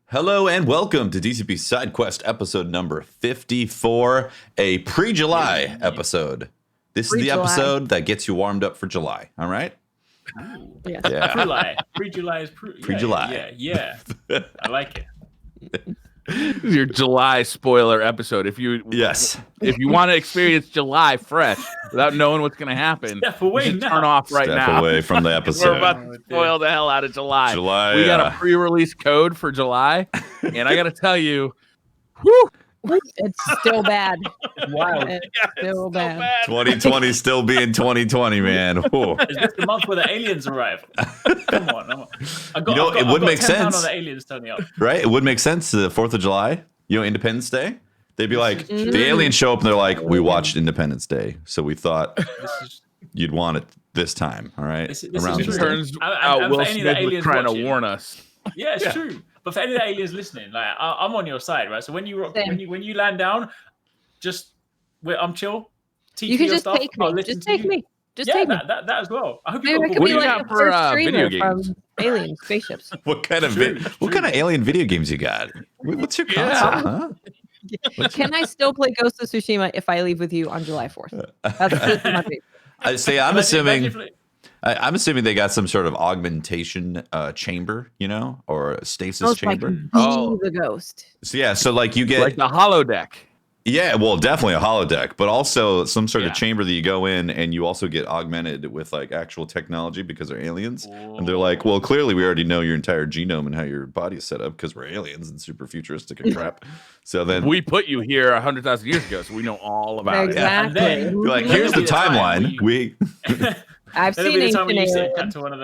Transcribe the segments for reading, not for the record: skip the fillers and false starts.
Hello and welcome to DCP SideQuest episode number 54, a pre-July episode. This is the episode that gets you warmed up for July, all right? Ooh. Yeah. Pre-July. Pre-July is pre-July. Yeah. I like it. This is your July spoiler episode. If you want to experience July fresh without knowing what's going to happen, turn off right now. Step away from the episode. We're about to spoil the hell out of July. We got a pre-release code for July, and I got to tell you, whew, it's still bad. Wow. It's still bad. 2020 still being 2020, man. Whoa. Is this the month where the aliens arrive? Come on. It would make sense. On the aliens turning up. Right? It would make sense. The 4th of July, Independence Day. They'd be like, the aliens show up and they're like, we watched Independence Day, so we thought you'd want it this time, all right? Around this turns out Will Smith was trying to warn us. Yeah, it's true. But for any of the aliens listening, like I'm on your side, right? So when you land down, I'm chill. You can just take me. Just take me. Just take me. That as well. I hope you what do you got for video games? From alien spaceships. What kind of alien video games you got? What's your concept, huh? Can I still play Ghost of Tsushima if I leave with you on July 4th? That's my favorite. I'm assuming they got some sort of augmentation chamber, or a stasis chamber. The ghost. So like you get like the holodeck. Yeah, well, definitely a holodeck, but also some sort of chamber that you go in, and you also get augmented with like actual technology because they're aliens. Whoa. And they're like, well, clearly we already know your entire genome and how your body is set up because we're aliens and super futuristic and crap. So then we put you here 100,000 years ago, so we know all about it. Exactly. You're like, here's the timeline. I've seen it. When you sit to one of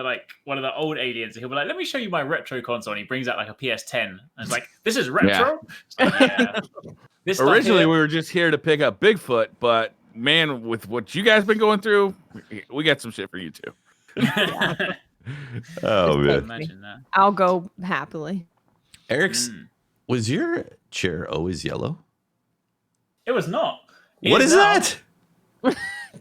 the old aliens, and he'll be like, "Let me show you my retro console." And he brings out like a PS10, and it's like, "This is retro." Yeah. Originally, we were just here to pick up Bigfoot, but man, with what you guys been going through, we got some shit for you too. Oh man, imagine that. I'll go happily. Arekkz, was your chair always yellow? It was not. What is that?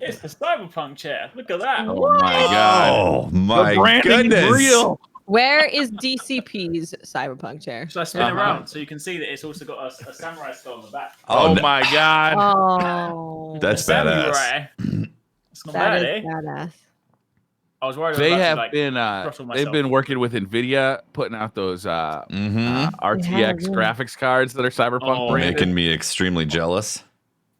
It's the Cyberpunk chair. Look at that. Oh my god. Oh my goodness. Real. Where is DCP's Cyberpunk chair? Should I spin it around so you can see that it's also got a samurai skull on the back? Oh my god. Oh. That's badass. It's not bad, eh? Badass. I was worried they have been working with NVIDIA, putting out those RTX graphics cards that are Cyberpunk branded. Making me extremely jealous.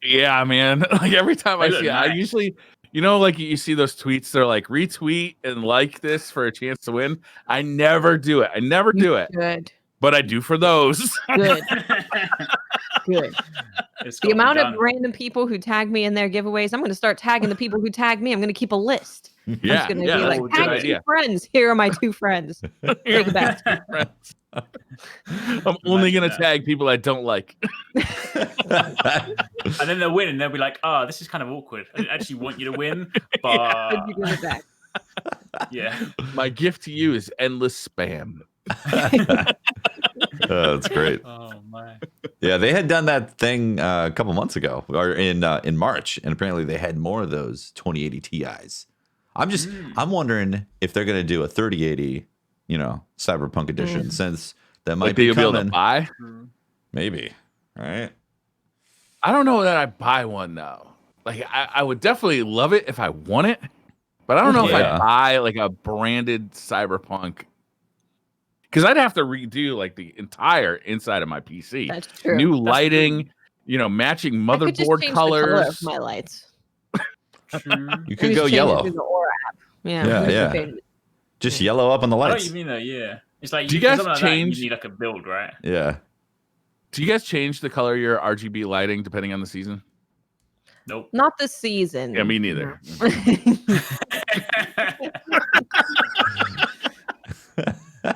Yeah, man. Like every time I see it, nice. I usually, like you see those tweets, they're like retweet and like this for a chance to win. I never do it. Good. But I do for those. Good. Good. The amount of random people who tag me in their giveaways, I'm going to start tagging the people who tag me. I'm going to keep a list. Yeah. I'm going to be like, tag 2 friends. Here are my 2 friends. Take the best. I'm only going to tag people I don't like. And then they'll win and they'll be like, oh, this is kind of awkward. I didn't actually want you to win, but you give it back. Yeah. My gift to you is endless spam. Oh, that's great. Oh my. Yeah, they had done that thing a couple months ago, or in March, and apparently they had more of those 2080 Ti's. I'm wondering if they're gonna do a 3080, Cyberpunk edition, since that might be coming. Be able to buy. Maybe, right? I don't know that I buy one though. Like I would definitely love it if I want it, but I don't know if I buy like a branded Cyberpunk. Because I'd have to redo like the entire inside of my PC. That's true. New lighting, matching motherboard colors. The color of my lights. You could go yellow. The Aura app. Yeah. Just yellow up on the lights. I know what you mean though. Yeah. It's like do you guys change? You need like a build, right? Yeah. Do you guys change the color of your RGB lighting depending on the season? Nope. Not the season. Yeah, me neither.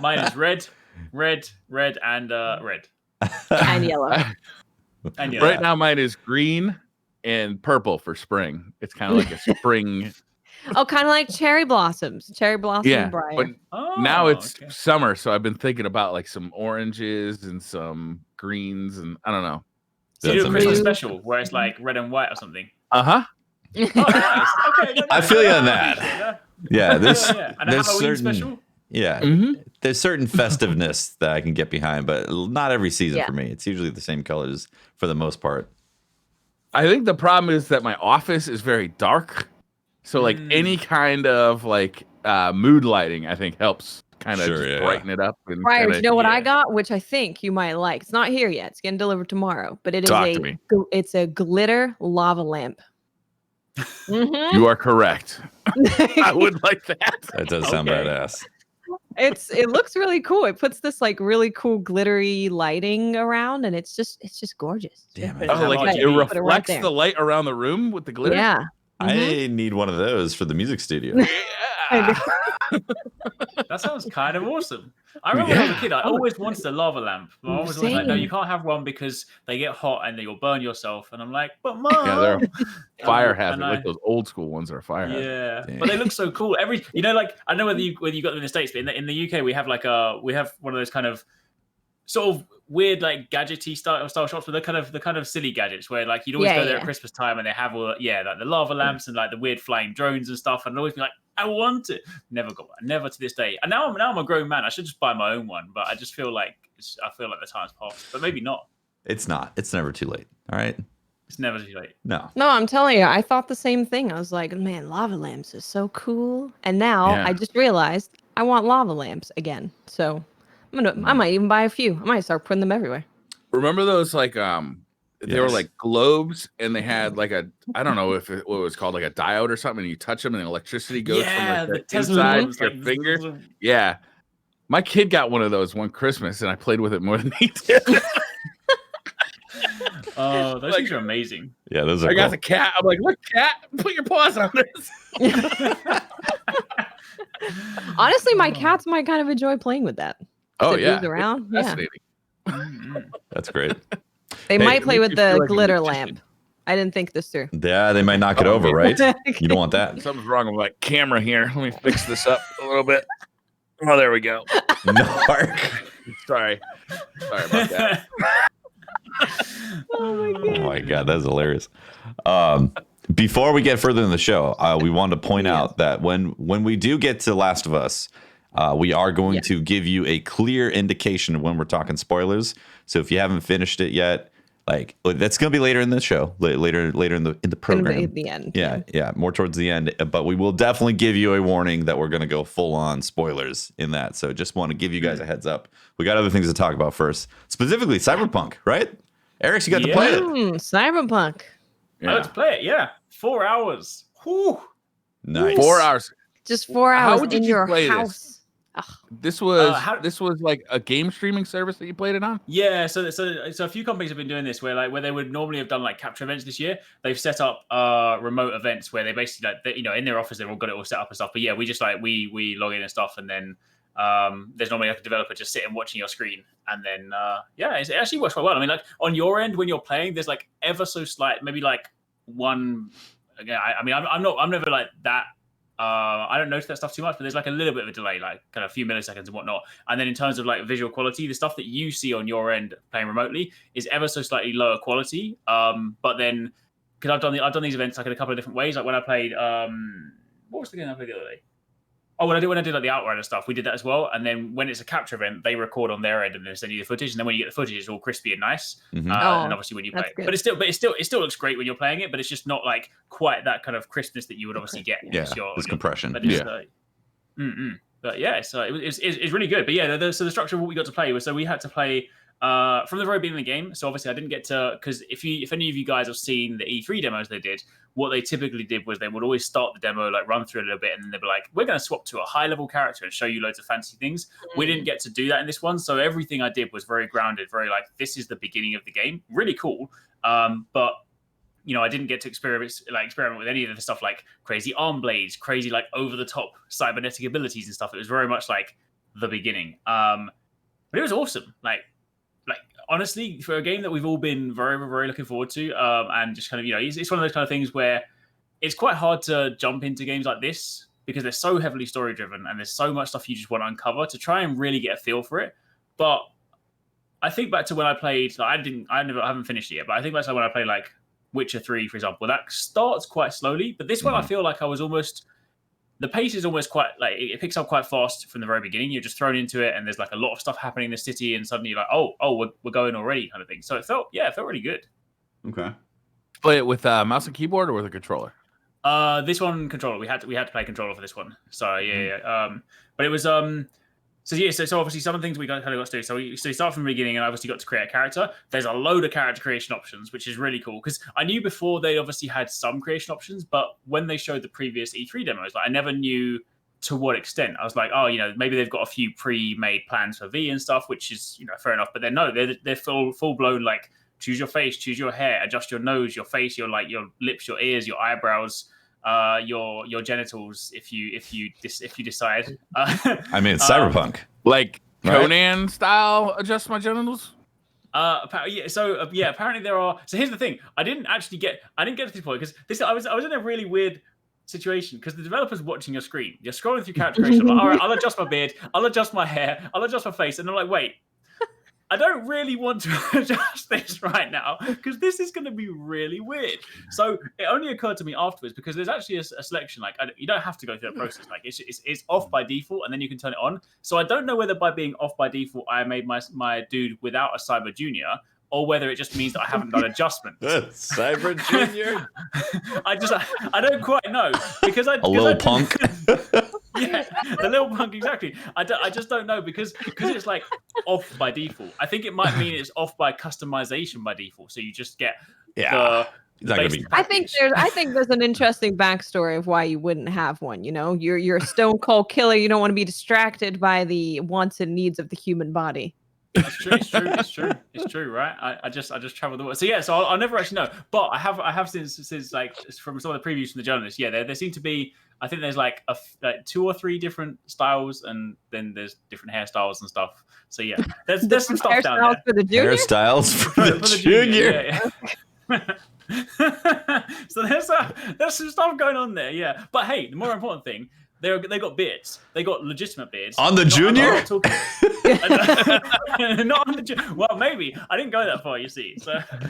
Mine is red, and red. And yellow. Right now, mine is green and purple for spring. It's kind of like a spring. Oh, kind of like cherry blossoms. Cherry blossom briar. But now it's summer, so I've been thinking about like some oranges and some greens, and I don't know. So you do a Christmas special where it's like red and white or something. Uh-huh. Oh, nice. Okay. I feel you on that. Yeah, And a Halloween special? Yeah, there's certain festiveness that I can get behind, but not every season for me. It's usually the same colors for the most part. I think the problem is that my office is very dark, so like any kind of like mood lighting, I think helps kind of brighten it up. And Right, you know what I got, which I think you might like. It's not here yet. It's getting delivered tomorrow, but it is it's a glitter lava lamp. You are correct. I would like that. That does sound badass. It looks really cool. It puts this like really cool glittery lighting around, and it's just gorgeous. Damn it! Oh, like it reflects the light around the room with the glitter. Yeah, I need one of those for the music studio. That sounds kind of awesome. I remember when I was a kid, I always wanted a lava lamp. My mom was always like, no, you can't have one because they get hot and you'll burn yourself. And I'm like, but mom. Yeah, they're fire hazard, like those old school ones are fire hazard. Yeah, but they look so cool. Like, I know whether you got them in the States, but in the UK, we have one of those kind of sort of weird like gadgety style shops, but the kind of silly gadgets where like you'd always go there at Christmas time and they have all like the lava lamps and like the weird flying drones and stuff, and I'd always be like, I want it. Never got one. Never to this day. And now I'm a grown man. I should just buy my own one, but I just feel like the time's passed. But maybe not. It's not. It's never too late. All right. It's never too late. No, I'm telling you, I thought the same thing. I was like, man, lava lamps is so cool. And now I just realized I want lava lamps again. So I might even buy a few. I might start putting them everywhere. Remember those like they were like globes, and they had like I don't know what it was called, like a diode or something, and you touch them and electricity goes from like the inside your finger. Yeah. My kid got one of those one Christmas, and I played with it more than he did. Oh, those things are amazing. Yeah, those are I got the cat. I'm like, look, cat, put your paws on this. Honestly, my cats might kind of enjoy playing with that. Oh, yeah. Around. That's great. They might play with the glitter lamp. I didn't think this through. Yeah, they might knock it over, right? You don't want that. Something's wrong with my camera here. Let me fix this up a little bit. Oh, there we go. Sorry about that. Oh my God, that's hilarious. Before we get further in the show, we wanted to point out that when we do get to Last of Us, we are going to give you a clear indication of when we're talking spoilers. So if you haven't finished it yet, like that's going to be later in the show, later in the program. At the end. Yeah, more towards the end. But we will definitely give you a warning that we're going to go full on spoilers in that. So just want to give you guys a heads up. We got other things to talk about first, specifically Cyberpunk, right? Arekkz, you got to play it. Cyberpunk. I got to play it. Yeah, 4 hours. Whew. Nice. 4 hours. Just 4 hours How did in you your play house. This was like a game streaming service that you played it on? Yeah, so a few companies have been doing this where they would normally have done like capture events this year. They've set up remote events where they basically in their office they've all got it all set up and stuff. But yeah, we just we log in and stuff, and then there's normally like a developer just sitting watching your screen, and then it actually works quite well. I mean, like on your end when you're playing, there's like ever so slight, maybe like one. Again, I'm never like that. I don't notice that stuff too much, but there's like a little bit of a delay, like kind of a few milliseconds and whatnot. And then in terms of like visual quality, the stuff that you see on your end playing remotely is ever so slightly lower quality. But then because I've done these events like in a couple of different ways. Like when I played, what was the game I played the other day? Oh, when I did like the Outrider stuff, we did that as well. And then when it's a capture event, they record on their end and then send you the footage. And then when you get the footage, it's all crispy and nice. Mm-hmm. And obviously when you play it, but it still looks great when you're playing it. But it's just not like quite that kind of crispness that you would obviously get. It's compression. But but yeah, so it's really good. But yeah, so the structure of what we got to play was we had to play from the very beginning of the game. So obviously I didn't get to, because if any of you guys have seen the E3 demos they did, what they typically did was they would always start the demo, like run through a little bit, and then they'd be like, we're going to swap to a high level character and show you loads of fancy things. We didn't get to do that in this one. So everything I did was very grounded, very like, this is the beginning of the game. Really cool. But I didn't get to experiment with any of the stuff like crazy arm blades, crazy like over the top cybernetic abilities and stuff. It was very much like the beginning. But it was awesome. Like honestly, for a game that we've all been very, very looking forward to, and just kind of, it's one of those kind of things where it's quite hard to jump into games like this because they're so heavily story driven and there's so much stuff you just want to uncover to try and really get a feel for it. But I think back to when I played, I haven't finished it yet, but I think back to when I played like Witcher 3, for example, that starts quite slowly. But this one, I feel like I was almost the pace is almost quite like it picks up quite fast from the very beginning. You're just thrown into it, and there's like a lot of stuff happening in the city, and suddenly you're like, oh, we're going already, kind of thing. So it felt really good. Okay. Play it with mouse and keyboard or with a controller? This one controller. We had to play controller for this one. So yeah. But it was So obviously some of the things we kind of got to do. So we start from the beginning, and obviously got to create a character. There's a load of character creation options, which is really cool because I knew before they obviously had some creation options, but when they showed the previous E3 demos, like I never knew to what extent. I was like, oh, maybe they've got a few pre-made plans for V and stuff, which is fair enough. But then no, they're full blown like choose your face, choose your hair, adjust your nose, your face, your lips, your ears, your eyebrows. Your genitals if you decide. I mean, it's Cyberpunk, like Conan style. Adjust my genitals. Apparently there are. So here's the thing: I didn't get to this point because I was in a really weird situation because the developer's watching your screen. You're scrolling through character creation. I'm like, all right, I'll adjust my beard, I'll adjust my hair, I'll adjust my face, and I'm like, wait. I don't really want to adjust this right now because this is going to be really weird. So it only occurred to me afterwards because there's actually a selection. Like you don't have to go through that process. Like it's off by default, and then you can turn it on. So I don't know whether by being off by default I made my dude without a Cyber Junior, or whether it just means that I haven't done adjustments. Cyber Junior. I don't quite know because a little punk. Yeah, the little punk, exactly. I just don't know because it's like off by default. I think it might mean it's off by customization by default. So you just get the I think there's an interesting backstory of why you wouldn't have one. You're a stone cold killer. You don't want to be distracted by the wants and needs of the human body. It's true, right? I just traveled the world. So I'll never actually know. But I have since like from some of the previews from the journalists, there seem to be. I think there's like 2 or 3 different styles, and then there's different hairstyles and stuff. So there's some stuff down there. For the junior? Hairstyles for the junior. So there's some stuff going on there. Yeah, but hey, the more important thing. They got beards. They got legitimate beards. On the junior? Not on the junior. Well, maybe. I didn't go that far, you see.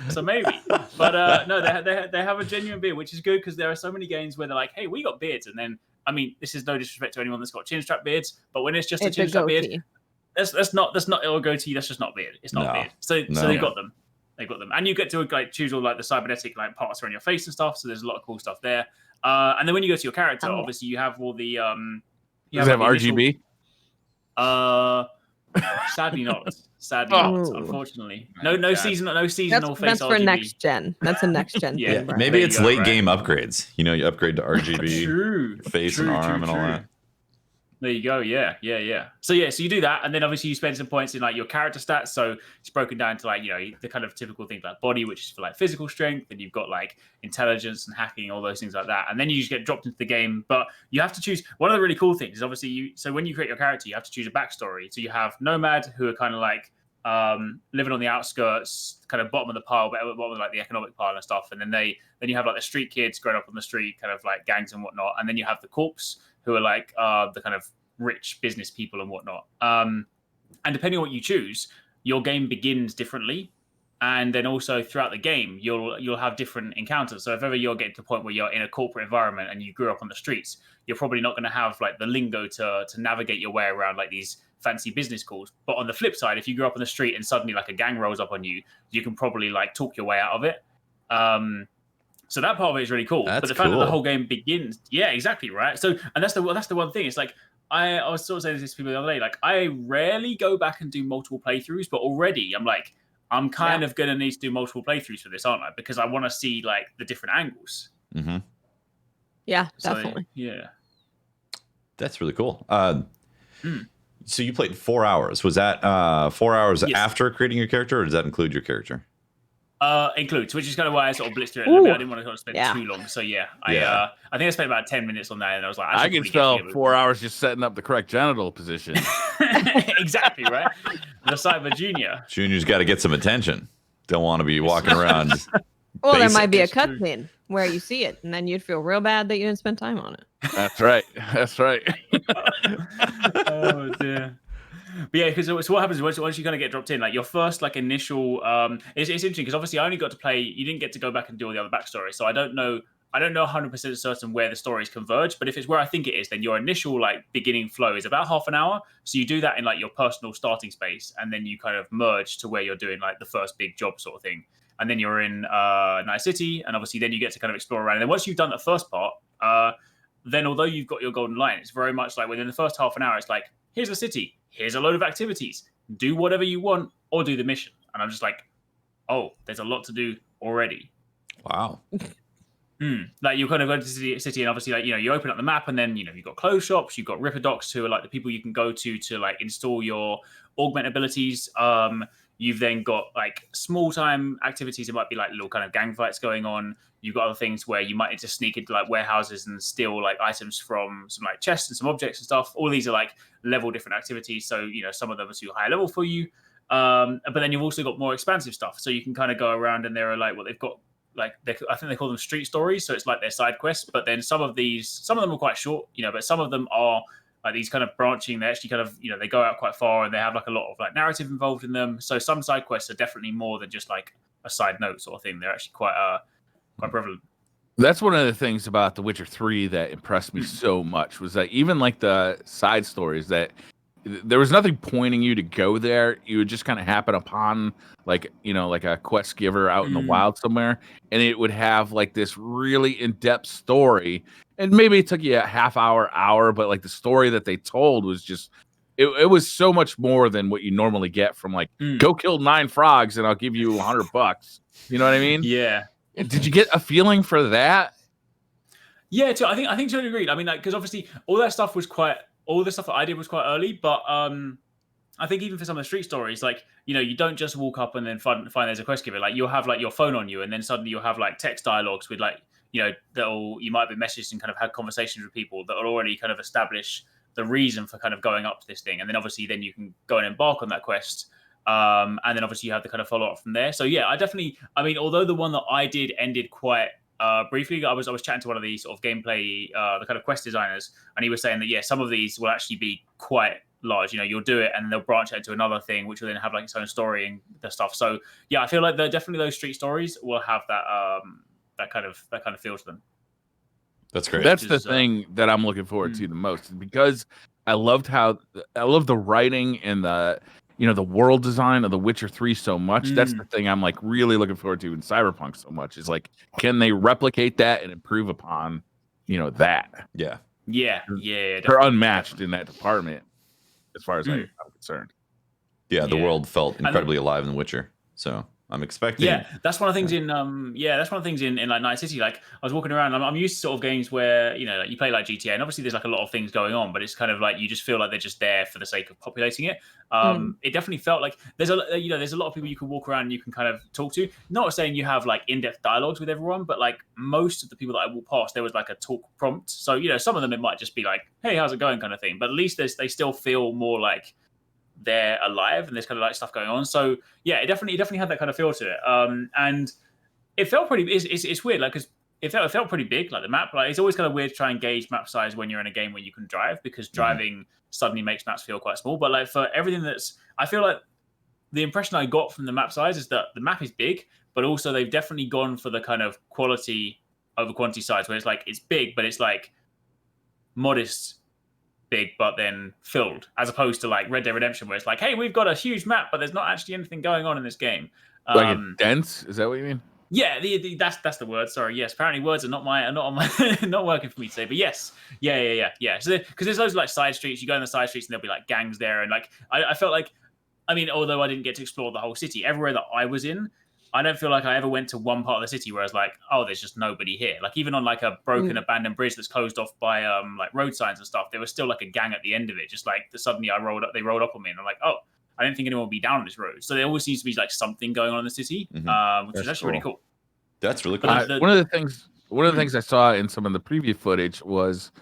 So maybe. But no, they have a genuine beard, which is good because there are so many games where they're like, hey, we got beards. And then, I mean, this is no disrespect to anyone that's got chin strap beards, but when it's just a chin strap beard, that's not a goatee. That's just not beard. It's not beard. So they've got them. They've got them. And you get to like choose all like the cybernetic like parts around your face and stuff. So there's a lot of cool stuff there. And then when you go to your character, obviously you have all the Does it have RGB? Sadly not. Unfortunately. No seasonal face that's RGB. For next gen. That's a next gen thing. Maybe it's late game upgrades. You upgrade to RGB, face and arm and all that. There you go. Yeah. So you do that, and then obviously you spend some points in like your character stats. So it's broken down to like the kind of typical things like body, which is for like physical strength, and you've got like intelligence and hacking, all those things like that. And then you just get dropped into the game. But you have to choose. One of the really cool things is obviously so when you create your character, you have to choose a backstory. So you have Nomad, who are kind of like living on the outskirts, kind of bottom of the pile, bottom of like the economic pile and stuff. And then you have like the street kids growing up on the street, kind of like gangs and whatnot. And then you have the corpse, who are like the kind of rich business people and whatnot. And depending on what you choose, your game begins differently. And then also throughout the game, you'll have different encounters. So if ever you're getting to a point where you're in a corporate environment and you grew up on the streets, you're probably not going to have like the lingo to navigate your way around like these fancy business calls. But on the flip side, if you grew up on the street and suddenly like a gang rolls up on you, you can probably like talk your way out of it. So that part of it is really cool. But the fact that the whole game begins, yeah, exactly, right. So, and that's the one thing. It's like I was sort of saying this to people the other day. Like I rarely go back and do multiple playthroughs, but already I'm like, I'm kind of gonna need to do multiple playthroughs for this, aren't I? Because I want to see like the different angles. Mm-hmm. Yeah, definitely. Yeah, that's really cool. So you played 4 hours. Was that 4 hours after creating your character, or does that include your character? Includes, which is kind of why I sort of blitzed through it a little bit. I didn't want to sort of spend too long. So I think I spent about 10 minutes on that, and I was like, I can spell 4 hours just setting up the correct genital position. Exactly, right? The Cyber Junior. Junior's got to get some attention. Don't want to be walking around. Well, there might be a cutscene where you see it, and then you'd feel real bad that you didn't spend time on it. That's right. Oh dear. But yeah, because so what happens once you kind of get dropped in, like your first like initial, it's interesting because obviously I only got to play. You didn't get to go back and do all the other backstory, so I don't know I don't know 100% certain where the stories converge, but if it's where I think it is, then your initial like beginning flow is about half an hour. So you do that in like your personal starting space, and then you kind of merge to where you're doing like the first big job sort of thing. And then you're in Night City, and obviously then you get to kind of explore around. And then once you've done that first part, then although you've got your golden line, it's very much like within the first half an hour, it's like, here's a city, here's a load of activities, do whatever you want or do the mission. And I'm just like, oh, there's a lot to do already. Wow. Like you kind of go to the city and obviously like, you open up the map and then, you've got clothes shops, you've got Ripper Docs who are like the people you can go to like install your augment abilities. You've then got like small time activities. It might be like little kind of gang fights going on. You've got other things where you might need to sneak into like warehouses and steal like items from some like chests and some objects and stuff. All these are like level different activities. So, some of them are too high level for you. But then you've also got more expansive stuff. So you can kind of go around and there are like what they've got, like I think they call them street stories. So it's like their side quests. But then some of them are quite short, but some of them are like these kind of branching. They actually kind of, they go out quite far and they have like a lot of like narrative involved in them. So some side quests are definitely more than just like a side note sort of thing. They're actually quite prevalent. That's one of the things about The Witcher 3 that impressed me so much, was that even like the side stories, that there was nothing pointing you to go there. You would just kind of happen upon like a quest giver out in the wild somewhere, and it would have like this really in-depth story. And maybe it took you a half hour, but like the story that they told was just, it was so much more than what you normally get from like, go kill 9 frogs and I'll give you $100. You know what I mean? Yeah. Did you get a feeling for that? Yeah, I think totally agreed. I mean, like, because obviously all the stuff that I did was quite early, but I think even for some of the street stories, like, you don't just walk up and then find there's a quest giver. Like, you'll have like your phone on you, and then suddenly you'll have like text dialogues with like, you might be messaged and kind of had conversations with people that will already kind of establish the reason for kind of going up to this thing. And then obviously then you can go and embark on that quest. And then obviously you have the kind of follow up from there. So yeah, although the one that I did ended quite briefly, I was chatting to one of the sort of gameplay, the kind of quest designers, and he was saying that, yeah, some of these will actually be quite large. You'll do it and they'll branch out to another thing, which will then have like its own story and the stuff. So yeah, I feel like definitely those street stories will have that kind of feel to them. That's great. That's the thing that I'm looking forward to the most, because I love the writing and the world design of The Witcher 3 so much. That's the thing I'm like really looking forward to in Cyberpunk so much, is like, can they replicate that and improve upon that? Yeah. They're unmatched in that department as far as I'm concerned. Yeah, the world felt incredibly alive in The Witcher. So I'm expecting. Yeah, that's one of the things in like Night City. Like, I was walking around, I'm used to sort of games where like you play like GTA, and obviously there's like a lot of things going on, but it's kind of like you just feel like they're just there for the sake of populating it. It definitely felt like there's a lot of people you can walk around and you can kind of talk to. Not saying you have like in-depth dialogues with everyone, but like most of the people that I walked past, there was like a talk prompt. So some of them it might just be like, hey, how's it going, kind of thing. But at least they still feel more like they're alive and there's kind of like stuff going on. So yeah, it definitely had that kind of feel to it. And it felt pretty. It's weird, like, because it felt pretty big, like the map. Like, it's always kind of weird to try and gauge map size when you're in a game where you can drive, because driving suddenly makes maps feel quite small. But like for everything I feel like the impression I got from the map size is that the map is big, but also they've definitely gone for the kind of quality over quantity size, where it's like it's big, but it's like modest big but then filled, as opposed to like Red Dead Redemption, where it's like, hey, we've got a huge map but there's not actually anything going on in this game. Like dense, is that what you mean? Yeah, that's the word. Sorry, yes. Apparently, words are not not working for me today. But yes, yeah. So because there's loads of like side streets, you go in the side streets and there'll be like gangs there, and like I felt like, I mean, although I didn't get to explore the whole city, everywhere that I was in, I don't feel like I ever went to one part of the city where I was like, oh, there's just nobody here. Like, even on like a broken abandoned bridge that's closed off by like road signs and stuff, there was still like a gang at the end of it. Just like suddenly they rolled up on me, and I'm like, oh, I didn't think anyone would be down this road. So there always seems to be like something going on in the city, which is actually really cool. That's really cool. One of the things I saw in some of the preview footage was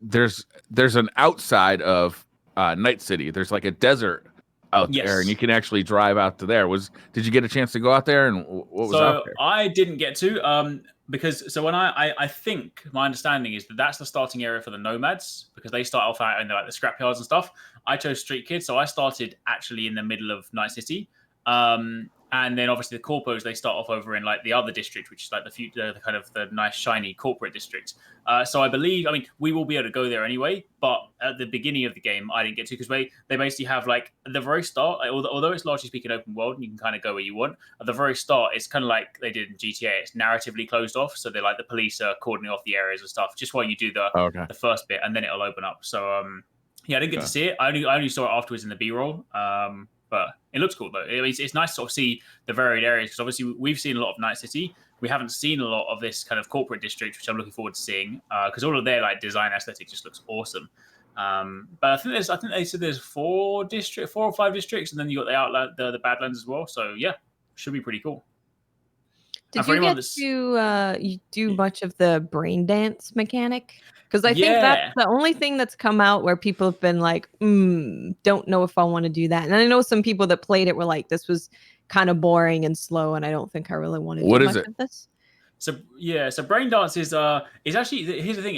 there's an outside of Night City. There's like a desert out there, and you can actually drive out to there. Did you get a chance to go out there, and what was out there? I didn't get to because when I think my understanding is that that's the starting area for the nomads, because they start off out in like the scrapyards and stuff. I chose Street Kid, so I started actually in the middle of Night City, and And then obviously the corpos, they start off over in like the other district, which is like the kind of the nice shiny corporate district. So I believe, I mean, we will be able to go there anyway, but at the beginning of the game, I didn't get to, because they basically have like at the very start, although it's largely speaking open world and you can kind of go where you want, at the very start, it's kind of like they did in GTA. It's narratively closed off. So they're like the police are cordoning off the areas and stuff just while you do the first bit, and then it'll open up. So yeah, I didn't get to see it. I only saw it afterwards in the B-roll. But it looks cool though. It's nice to sort of see the varied areas, because obviously we've seen a lot of Night City. We haven't seen a lot of this kind of corporate district, which I'm looking forward to seeing, because all of their like design aesthetic just looks awesome. But I think they said there's 4 or 5 districts, and then you got the Outland, the Badlands as well. So yeah, should be pretty cool. Did you get to you do much of the brain dance mechanic? Because I think that's the only thing that's come out where people have been like, don't know if I want to do that. And I know some people that played it were like, this was kind of boring and slow, and I don't think I really want to do much of this. So yeah, so brain dance is actually, here's the thing,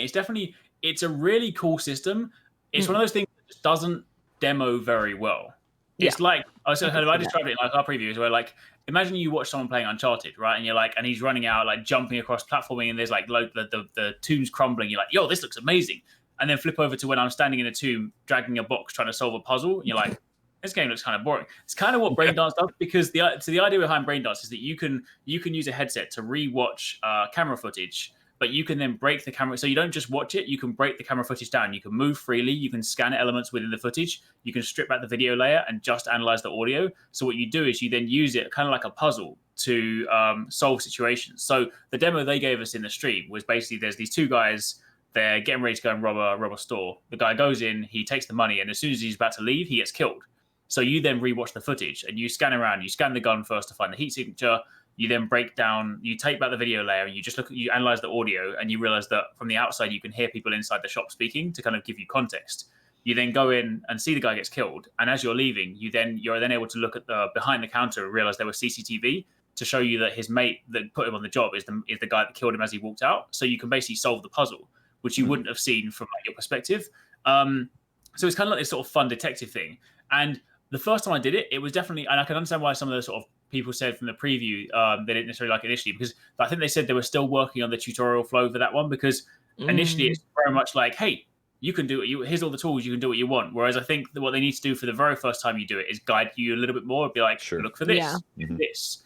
it's a really cool system. It's one of those things that just doesn't demo very well. It's like, I described it in like our previews, where like, imagine you watch someone playing Uncharted, right? And you're like, and he's running out, like jumping across platforming, and there's like the tomb's crumbling. You're like, yo, this looks amazing. And then flip over to when I'm standing in a tomb, dragging a box, trying to solve a puzzle. And you're like, this game looks kind of boring. It's kind of what Brain Dance does, because the idea behind Brain Dance is that you can use a headset to re-watch camera footage, but you can then break the camera. So you don't just watch it, you can break the camera footage down. You can move freely, you can scan elements within the footage, you can strip back the video layer and just analyze the audio. So what you do is you then use it kind of like a puzzle to solve situations. So the demo they gave us in the stream was basically, there's these 2 guys, they're getting ready to go and rob a store. The guy goes in, he takes the money, and as soon as he's about to leave, he gets killed. So you then rewatch the footage and you scan around, you scan the gun first to find the heat signature. You then break down, you take back the video layer, and you analyze the audio, and you realize that from the outside, you can hear people inside the shop speaking to kind of give you context. You then go in and see the guy gets killed. And as you're leaving, you're then able to look at the behind the counter and realize there was CCTV to show you that his mate that put him on the job is the guy that killed him as he walked out. So you can basically solve the puzzle, which you wouldn't have seen from like, your perspective. So it's kind of like this sort of fun detective thing. And the first time I did it, it was definitely, and I can understand why some of the sort of people said from the preview they didn't necessarily like it initially, because I think they said they were still working on the tutorial flow for that one, because initially it's very much like, hey, you can do it. Here's all the tools, you can do what you want. Whereas I think that what they need to do for the very first time you do it is guide you a little bit more, be like, look for this, this.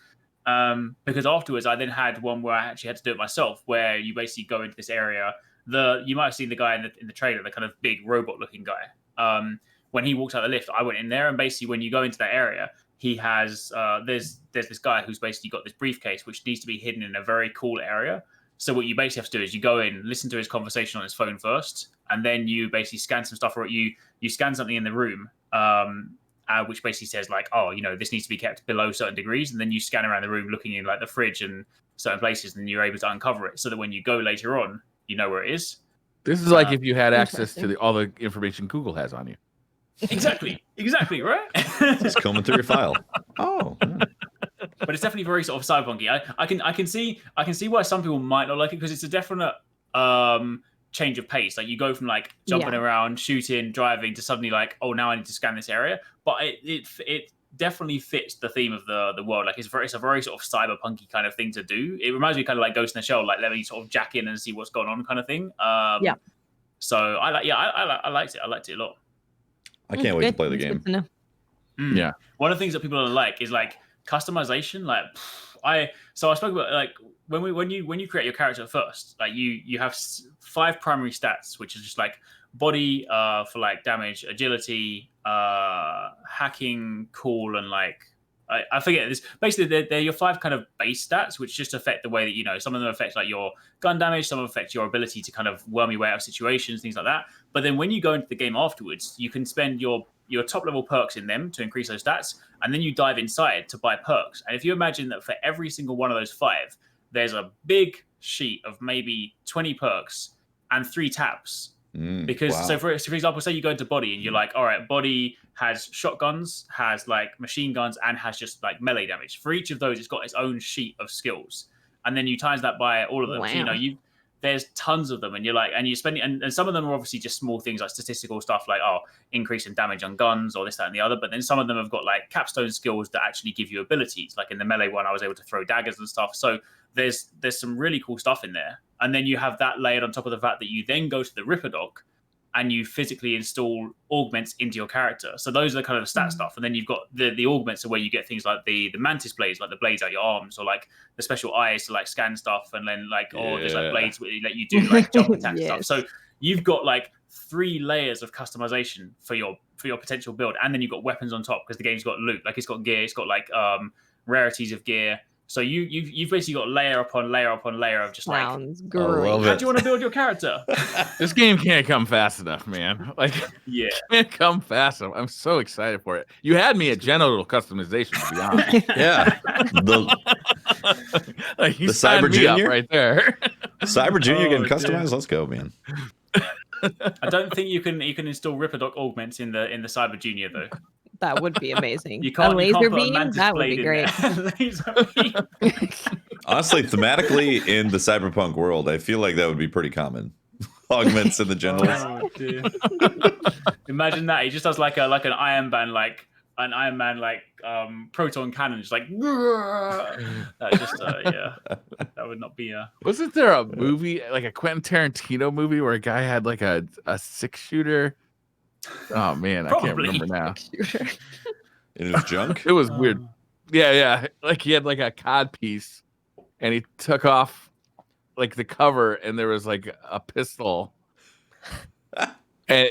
Because afterwards I then had one where I actually had to do it myself, where you basically go into this area. You might have seen the guy in the trailer, the kind of big robot looking guy. When he walked out the lift, I went in there, and basically when you go into that area, he has there's this guy who's basically got this briefcase which needs to be hidden in a very cool area. So what you basically have to do is you go in, listen to his conversation on his phone first, and then you basically scan some stuff, or you scan something in the room, which basically says like, oh, this needs to be kept below certain degrees, and then you scan around the room looking in like the fridge and certain places, and you're able to uncover it so that when you go later on, you know where it is. This is like if you had access to all the information Google has on you. Exactly, right? Just combing through your file. Oh, but it's definitely very sort of cyberpunky. I can see why some people might not like it, because it's a definite change of pace. Like you go from like jumping around, shooting, driving to suddenly like, oh, now I need to scan this area. But it definitely fits the theme of the world. Like it's a very sort of cyberpunky kind of thing to do. It reminds me kind of like Ghost in the Shell, like let me sort of jack in and see what's going on kind of thing. So I liked it. I liked it a lot. I can't wait to play the game. Yeah. One of the things that people don't like is like customization. Like I spoke about like when you create your character first, like you have 5 primary stats, which is just like body for like damage, agility, hacking, cool, and like I forget this. Basically, they're your 5 kind of base stats, which just affect the way that some of them affect like your gun damage, some of them affect your ability to kind of worm your way out of situations, things like that. But then when you go into the game afterwards, you can spend your top level perks in them to increase those stats, and then you dive inside to buy perks. And if you imagine that for every single one of those 5, there's a big sheet of maybe 20 perks and 3 tabs. Because so for example, say you go into body and you're like, all right, body has shotguns, has like machine guns, and has just like melee damage. For each of those, it's got its own sheet of skills, and then you times that by all of them. Wow. So, there's tons of them, and you're like, and you spend, and some of them are obviously just small things like statistical stuff, like increase in damage on guns or this, that, and the other. But then some of them have got like capstone skills that actually give you abilities. Like in the melee one, I was able to throw daggers and stuff. So there's some really cool stuff in there. And then you have that layered on top of the fact that you then go to the Ripper Dock and you physically install augments into your character. So those are the kind of stat stuff. And then you've got the augments are where you get things like the mantis blades, like the blades out your arms, or like the special eyes to like scan stuff, and then like, or there's like blades where let you do like jump attack stuff. So you've got like 3 layers of customization for your potential build. And then you've got weapons on top, because the game's got loot. Like it's got gear, it's got like rarities of gear. So you've basically got layer upon layer upon layer of just like, sounds great. How do you want to build your character? This game can't come fast enough, man. Like, it can't come fast enough. I'm so excited for it. You had me at genital customization, to be honest. Yeah, like the Cyber Junior right there. Cyber Junior getting customized. Dude. Let's go, man. I don't think you can install Ripper Dock augments in the Cyber Junior though. That would be amazing. You can't, a laser put beam? a That would be great. Honestly, thematically in the cyberpunk world, I feel like that would be pretty common. Augments in the generals. Oh, dear. Imagine that. He just does like an Iron Man, like an Iron Man, like proton cannon, just like that. Just that would not be a. Wasn't there a movie, like a Quentin Tarantino movie, where a guy had like a 6-shooter? Oh man, Probably. I can't remember now. It was junk. It was weird. Yeah. Like he had like a cod piece, and he took off like the cover, and there was like a pistol. And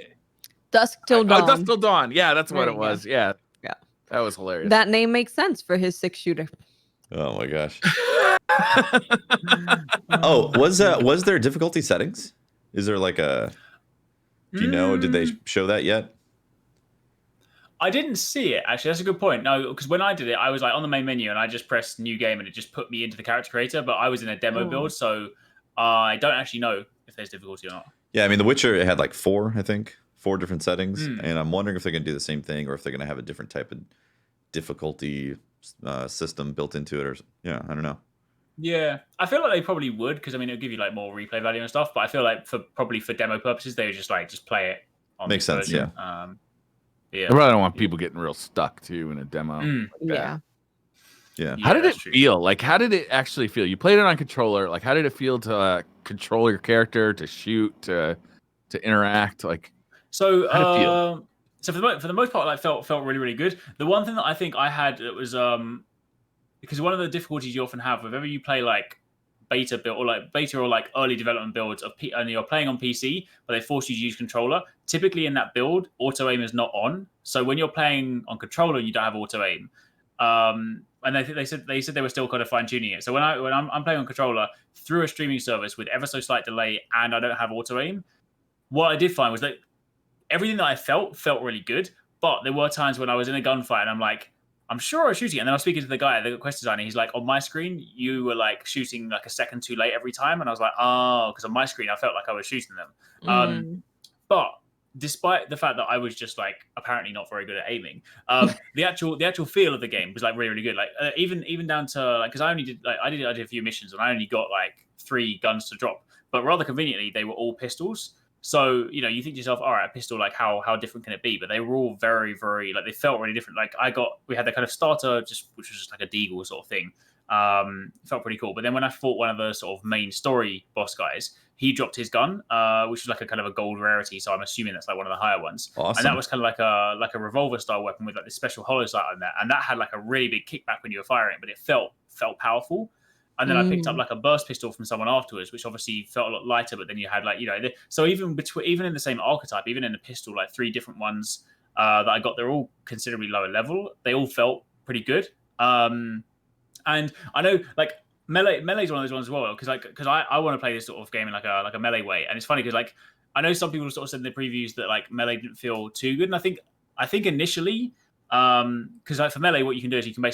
Dusk Till Dawn. Dusk Till Dawn. Yeah, that's what it was. Go. Yeah. Yeah. That was hilarious. That name makes sense for his 6-shooter. Oh my gosh. Was there difficulty settings? Is there like a? Do you know? Did they show that yet? I didn't see it, actually. That's a good point. No, because when I did it, I was like on the main menu and I just pressed new game and it just put me into the character creator, but I was in a demo build, so I don't actually know if there's difficulty or not. Yeah, I mean, The Witcher, it had like 4 different settings, and I'm wondering if they're going to do the same thing or if they're going to have a different type of difficulty system built into it, or I don't know. Yeah, I feel like they probably would, because I mean, it'll give you like more replay value and stuff. But I feel like for demo purposes, they would just play it. Makes sense, version. I really don't want people getting real stuck too in a demo. Yeah. How did it feel? Like, how did it actually feel? You played it on controller. Like, how did it feel to control your character, to shoot, to interact? Like, so for the most part, like felt really, really good. The one thing that I think I had that was because one of the difficulties you often have whenever you play like beta or early development builds and you're playing on PC, but they force you to use controller. Typically in that build, auto aim is not on. So when you're playing on controller, you don't have auto aim. And they said they were still kind of fine tuning it. So when I'm playing on controller through a streaming service with ever so slight delay and I don't have auto aim, what I did find was that everything that I felt really good. But there were times when I was in a gunfight and I'm like, I'm sure I was shooting. And then I was speaking to the guy, the quest designer. He's like, on my screen, you were like shooting like a second too late every time. And I was like, oh, because on my screen, I felt like I was shooting them. But despite the fact that I was just like apparently not very good at aiming, the actual feel of the game was like really, really good. Like even down to like, because I only did I did a few missions and I only got like 3 guns to drop. But rather conveniently, they were all pistols. So, you think to yourself, all right, a pistol, like how different can it be? But they were all very, very, like they felt really different. Like we had the kind of starter, which was just like a deagle sort of thing. Felt pretty cool. But then when I fought one of the sort of main story boss guys, he dropped his gun, which was like a kind of a gold rarity. So I'm assuming that's like one of the higher ones. Awesome. And that was kind of like a revolver style weapon with like this special hollow sight on there. And that had like a really big kickback when you were firing it, but it felt powerful. And then I picked up like a burst pistol from someone afterwards, which obviously felt a lot lighter. But then you had like, so even in the same archetype, even in the pistol, like 3 different ones that I got, they're all considerably lower level. They all felt pretty good. And I know like melee is one of those ones as well, because I want to play this sort of game in like a melee way. And it's funny because like I know some people sort of said in the previews that like melee didn't feel too good, and I think initially. Because like for melee, what you can do is you can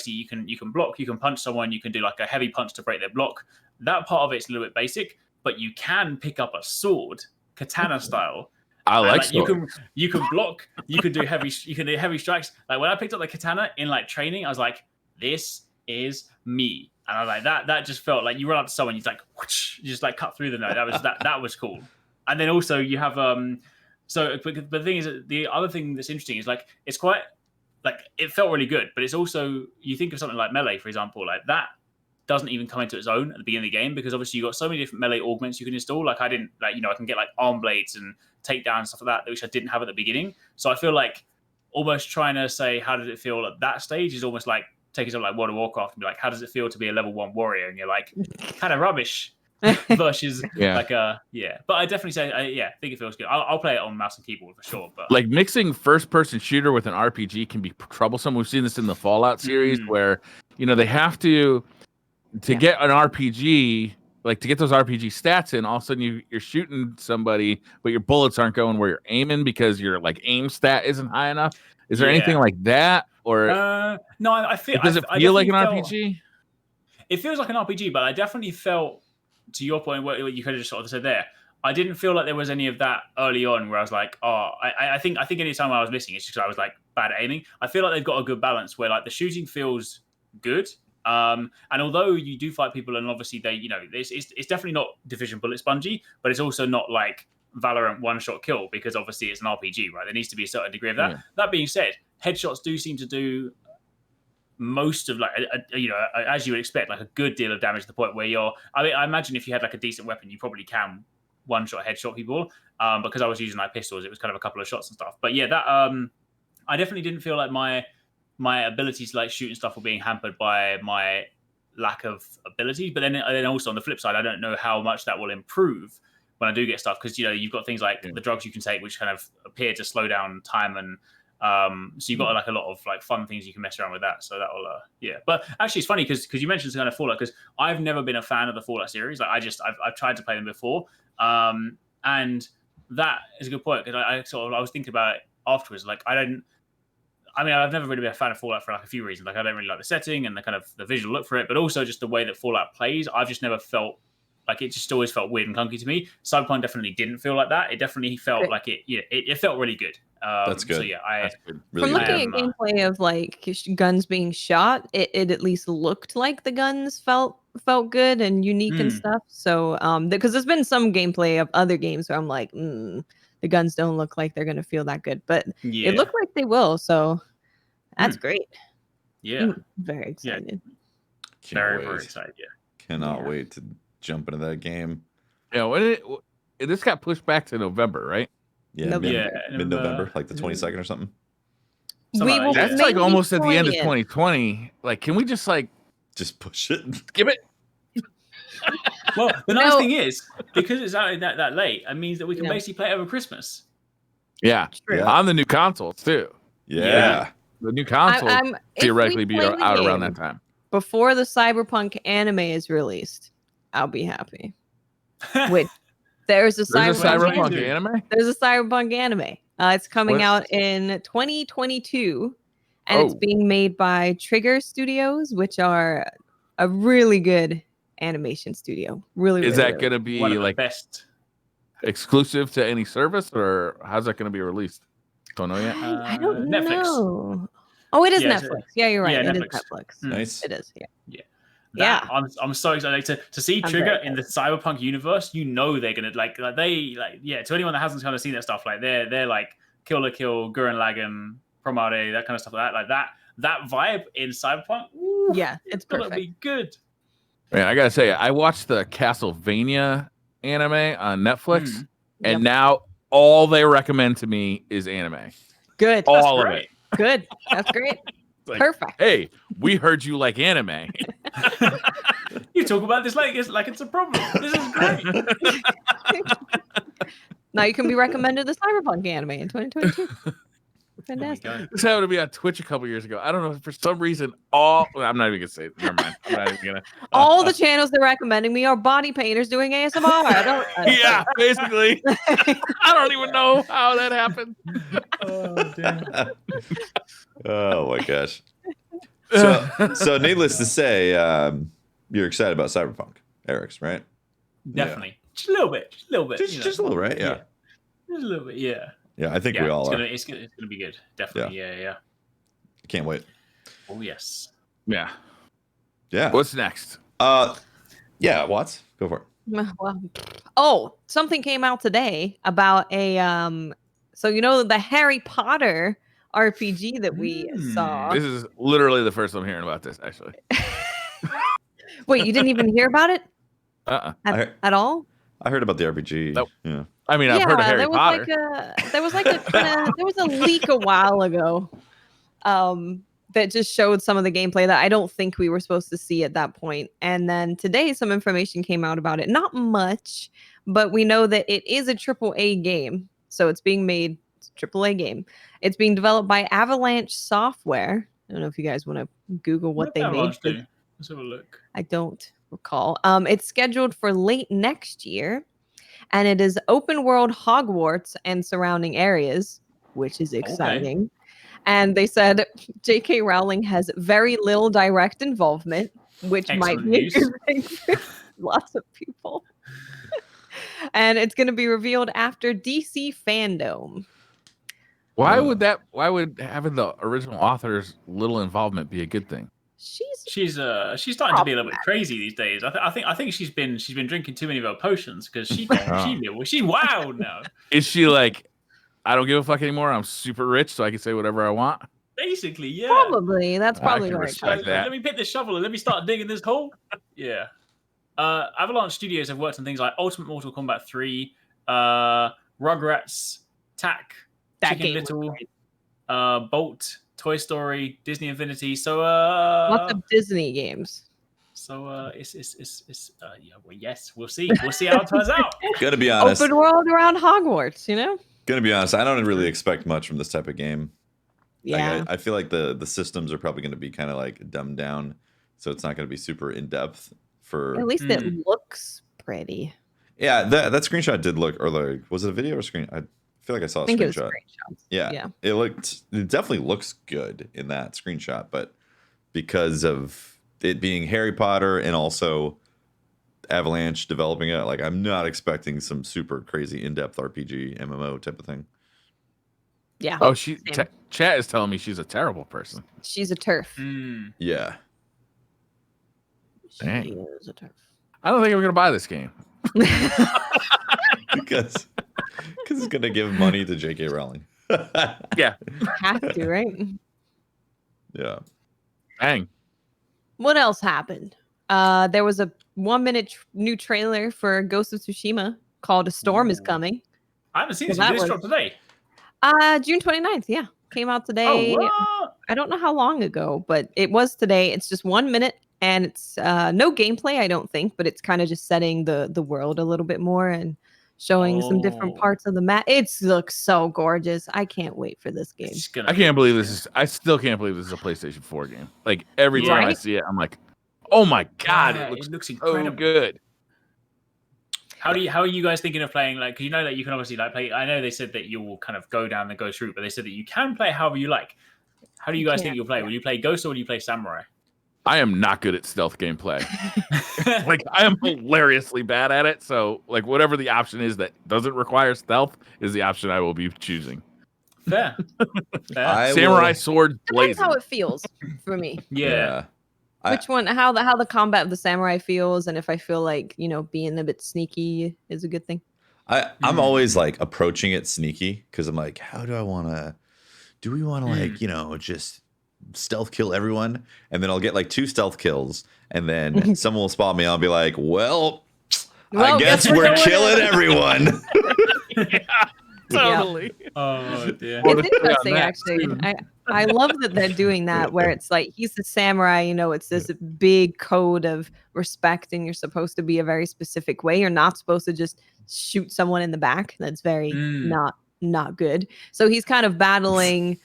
block, you can punch someone, you can do like a heavy punch to break their block. That part of it's a little bit basic, but you can pick up a sword, katana style. I like you can block, you can do heavy strikes. Like when I picked up the katana in like training, I was like, this is me. And I was like, that just felt like you run up to someone, you like, whoosh, you just like cut through them. That was cool. And then also you have so but the thing is, the other thing that's interesting is like it's quite like it felt really good, but it's also, you think of something like Melee, for example, like that doesn't even come into its own at the beginning of the game, because obviously you've got so many different melee augments you can install. Like I didn't, like, I can get like arm blades and takedown and stuff like that, which I didn't have at the beginning. So I feel like almost trying to say how did it feel at that stage is almost like taking something like World of Warcraft and be like, how does it feel to be a level 1 warrior? And you're like, kind of rubbish. Versus like but I definitely say I think it feels good. I'll play it on mouse and keyboard for sure. But like mixing first-person shooter with an RPG can be troublesome. We've seen this in the Fallout series where they have to get an RPG, like to get those RPG stats in. All of a sudden you're shooting somebody, but your bullets aren't going where you're aiming because your like aim stat isn't high enough. Is there anything like that, or no? I feel does it feel like an RPG? It feels like an RPG, but I definitely felt, to your point, what you could have just sort of said there, I didn't feel like there was any of that early on where I was like, I think any time I was missing, it's just because I was like bad at aiming. I feel like they've got a good balance where like the shooting feels good. And although you do fight people, and obviously they, it's definitely not Division bullet spongy, but it's also not like Valorant one-shot kill, because obviously it's an RPG, right? There needs to be a certain degree of that. Yeah. That being said, headshots do seem to do most of, like, as you would expect, like a good deal of damage to the point where I imagine if you had like a decent weapon, you probably can one-shot headshot people. Because I was using like pistols, it was kind of a couple of shots and stuff. But yeah, that I definitely didn't feel like my abilities to like shoot and stuff were being hampered by my lack of ability. But then also on the flip side, I don't know how much that will improve when I do get stuff, because you've got things like the drugs you can take, which kind of appear to slow down time, and so you've got like a lot of like fun things you can mess around with that. So that'll but actually it's funny because you mentioned kind of Fallout, because I've never been a fan of the Fallout series. Like I've tried to play them before, and that is a good point, because I was thinking about it afterwards. Like I've never really been a fan of Fallout for like a few reasons. Like I don't really like the setting and the kind of the visual look for it, but also just the way that Fallout plays. I've just never felt like, it just always felt weird and clunky to me. Cyberpunk definitely didn't feel like that. It definitely felt like it felt really good. That's good. So yeah, That's good. Really from looking at gameplay of like guns being shot, it at least looked like the guns felt good and unique and stuff. So because there's been some gameplay of other games where I'm like, the guns don't look like they're gonna feel that good, but it looked like they will. So that's great. Yeah, I'm very excited. Very excited. Yeah, cannot wait to jump into that game. Yeah, this got pushed back to November, right? Yeah, mid-November, like the 22nd or something. That's like almost at the end of 2020. Like, can we just just push it? Give it. Well, the nice thing is, because it's out that late, it means that we can basically play it over Christmas. Yeah, on the new consoles too. Yeah. The new consoles theoretically be out around that time. Before the Cyberpunk anime is released, I'll be happy. Wait, there's a Cyberpunk anime? There's a Cyberpunk anime. It's coming out in 2022, and it's being made by Trigger Studios, which are a really good animation studio. Is that going to be one of like the best exclusive to any service, or how's that going to be released? Don't know yet. I don't Netflix. know. Oh, it is Netflix. Yeah, you're right. Yeah, it Netflix. Is Netflix. Nice. It is. Yeah. I'm so excited to see Trigger in the Cyberpunk universe. They're gonna to anyone that hasn't kind of seen that stuff, like they're like Kill la Kill, Gurren Lagann, Promare, that kind of stuff like that. That vibe in Cyberpunk. It's perfect. Gonna be good. Man, I gotta say, I watched the Castlevania anime on Netflix, and now all they recommend to me is anime. Good. All of it. Good. That's great. Like, perfect. Hey, we heard you like anime. You talk about this like it's a problem. This is great. Now you can be recommended the Cyberpunk anime in 2022. Fantastic. This happened to be on Twitch a couple years ago. I don't know, for some reason, I'm not even gonna say it. Never mind. I'm not even gonna. All the channels they're recommending me are body painters doing ASMR. Yeah, basically. I don't even know how that happened. Oh damn. Oh my gosh. So needless to say, you're excited about Cyberpunk, Arekkz, right? Definitely. Yeah. Just a little bit. Just a little, right? Yeah. Just a little bit, yeah. Yeah, I think we all are. It's gonna be good. Definitely. Yeah. Can't wait. Oh yes. Yeah. Yeah. What's next? Yeah, Watts, go for it. Well, something came out today about a so the Harry Potter RPG that we saw. This is literally the first I'm hearing about this, actually. Wait, you didn't even hear about it? At all? I heard about the RPG. Nope. Yeah. I mean, I've heard of Harry Potter. There was a leak a while ago that just showed some of the gameplay that I don't think we were supposed to see at that point. And then today some information came out about it. Not much, but we know that it is a AAA game. So it's being made, it's a AAA game. It's being developed by Avalanche Software. I don't know if you guys want to Google what they made. Let's have a look. I don't recall. It's scheduled for late next year, and it is open world Hogwarts and surrounding areas, which is exciting. Okay. And they said J.K. Rowling has very little direct involvement, which might be a good thing for lots of people. And it's going to be revealed after DC Fandom. Why would having the original author's little involvement be a good thing? She's starting to be a little bit crazy these days. I think she's been drinking too many of her potions because she's wild now. Is she like, I don't give a fuck anymore. I'm super rich, so I can say whatever I want. Basically, yeah. Probably. That's probably right. Let me pick this shovel and let me start digging this hole. Yeah. Avalanche Studios have worked on things like Ultimate Mortal Kombat 3, Rugrats, Chicken Little, Bolt, Toy Story, Disney Infinity. So lots of Disney games. So yes, we'll see. We'll see how it turns out. Gonna be honest. Open world around Hogwarts, Gonna be honest, I don't really expect much from this type of game. Yeah. I feel like the systems are probably gonna be kind of like dumbed down, so it's not gonna be super in depth. At least it looks pretty. Yeah, that screenshot did look, or like, was it a video or screen? I feel like I saw a screenshot. It was screenshots. Yeah. It definitely looks good in that screenshot, but because of it being Harry Potter and also Avalanche developing it, like, I'm not expecting some super crazy in-depth RPG MMO type of thing. Yeah. Oh, chat is telling me she's a terrible person. She's a turf. Yeah. Dang. She is a turf. I don't think I'm gonna buy this game. because it's gonna give money to J.K. Rowling. Yeah. Have to, right? Yeah. Dang. What else happened? There was a 1-minute new trailer for Ghost of Tsushima called A Storm is Coming. I haven't seen this. Did this drop today? June 29th, yeah. Came out today. Oh, I don't know how long ago, but it was today. It's just 1 minute, and it's no gameplay, I don't think, but it's kind of just setting the world a little bit more and showing some different parts of the map. It looks so gorgeous. I can't wait for this game. I still can't believe this is a PlayStation 4 game. Like, every time I see it, I'm like, oh my god, it looks incredible. So good. How are you guys thinking of playing? Like, because you know that you can obviously like play. I know they said that you will kind of go down the Ghost route, but they said that you can play however you like. How do you guys think you'll play? Will you play Ghost or will you play Samurai? I am not good at stealth gameplay. Like, I am hilariously bad at it. So, like, whatever the option is that doesn't require stealth is the option I will be choosing. Fair. Samurai sword blazing. That's how it feels for me. Yeah. Which one? How the combat of the samurai feels, and if I feel like being a bit sneaky is a good thing. I'm always like approaching it sneaky because I'm like, how do we want to like just stealth kill everyone, and then I'll get like 2 stealth kills, and then someone will spot me. I'll be like, well I guess we're killing everyone. Yeah, totally. Yeah. Oh dear. It's interesting, actually. I love that they're doing that, where it's like he's the samurai, it's this big code of respect, and you're supposed to be a very specific way. You're not supposed to just shoot someone in the back. That's very not good. So he's kind of battling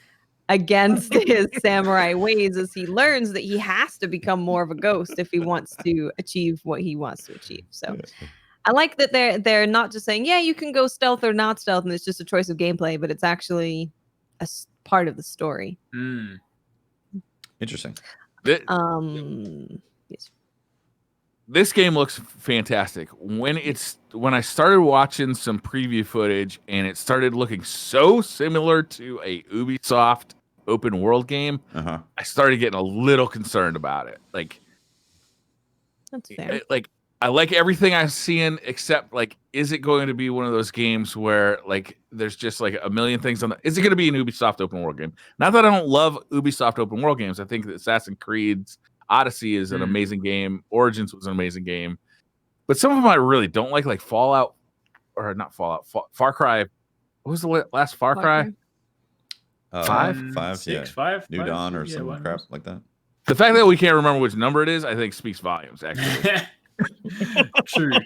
against his samurai ways as he learns that he has to become more of a ghost if he wants to achieve what he wants to achieve. So I like that they're not just saying, yeah, you can go stealth or not stealth, and it's just a choice of gameplay, but it's actually a part of the story. Interesting. Yes. This game looks fantastic. When I started watching some preview footage and it started looking so similar to a Ubisoft open world game, I started getting a little concerned about it. Like, That's fair. Like, I like everything I'm seeing, except like, is it going to be one of those games where like there's just like a million things on the? Is it going to be an Ubisoft open world game? Not that I don't love Ubisoft open world games. I think that Assassin's Creed's Odyssey is an amazing game. Origins was an amazing game, but some of them I really don't like Fallout, or not Fallout, Far Cry. What was the last Far Cry? 5, Six, yeah. five, New five? Dawn or Yeah, some one crap was- like that. The fact that we can't remember which number it is, I think, speaks volumes. Actually,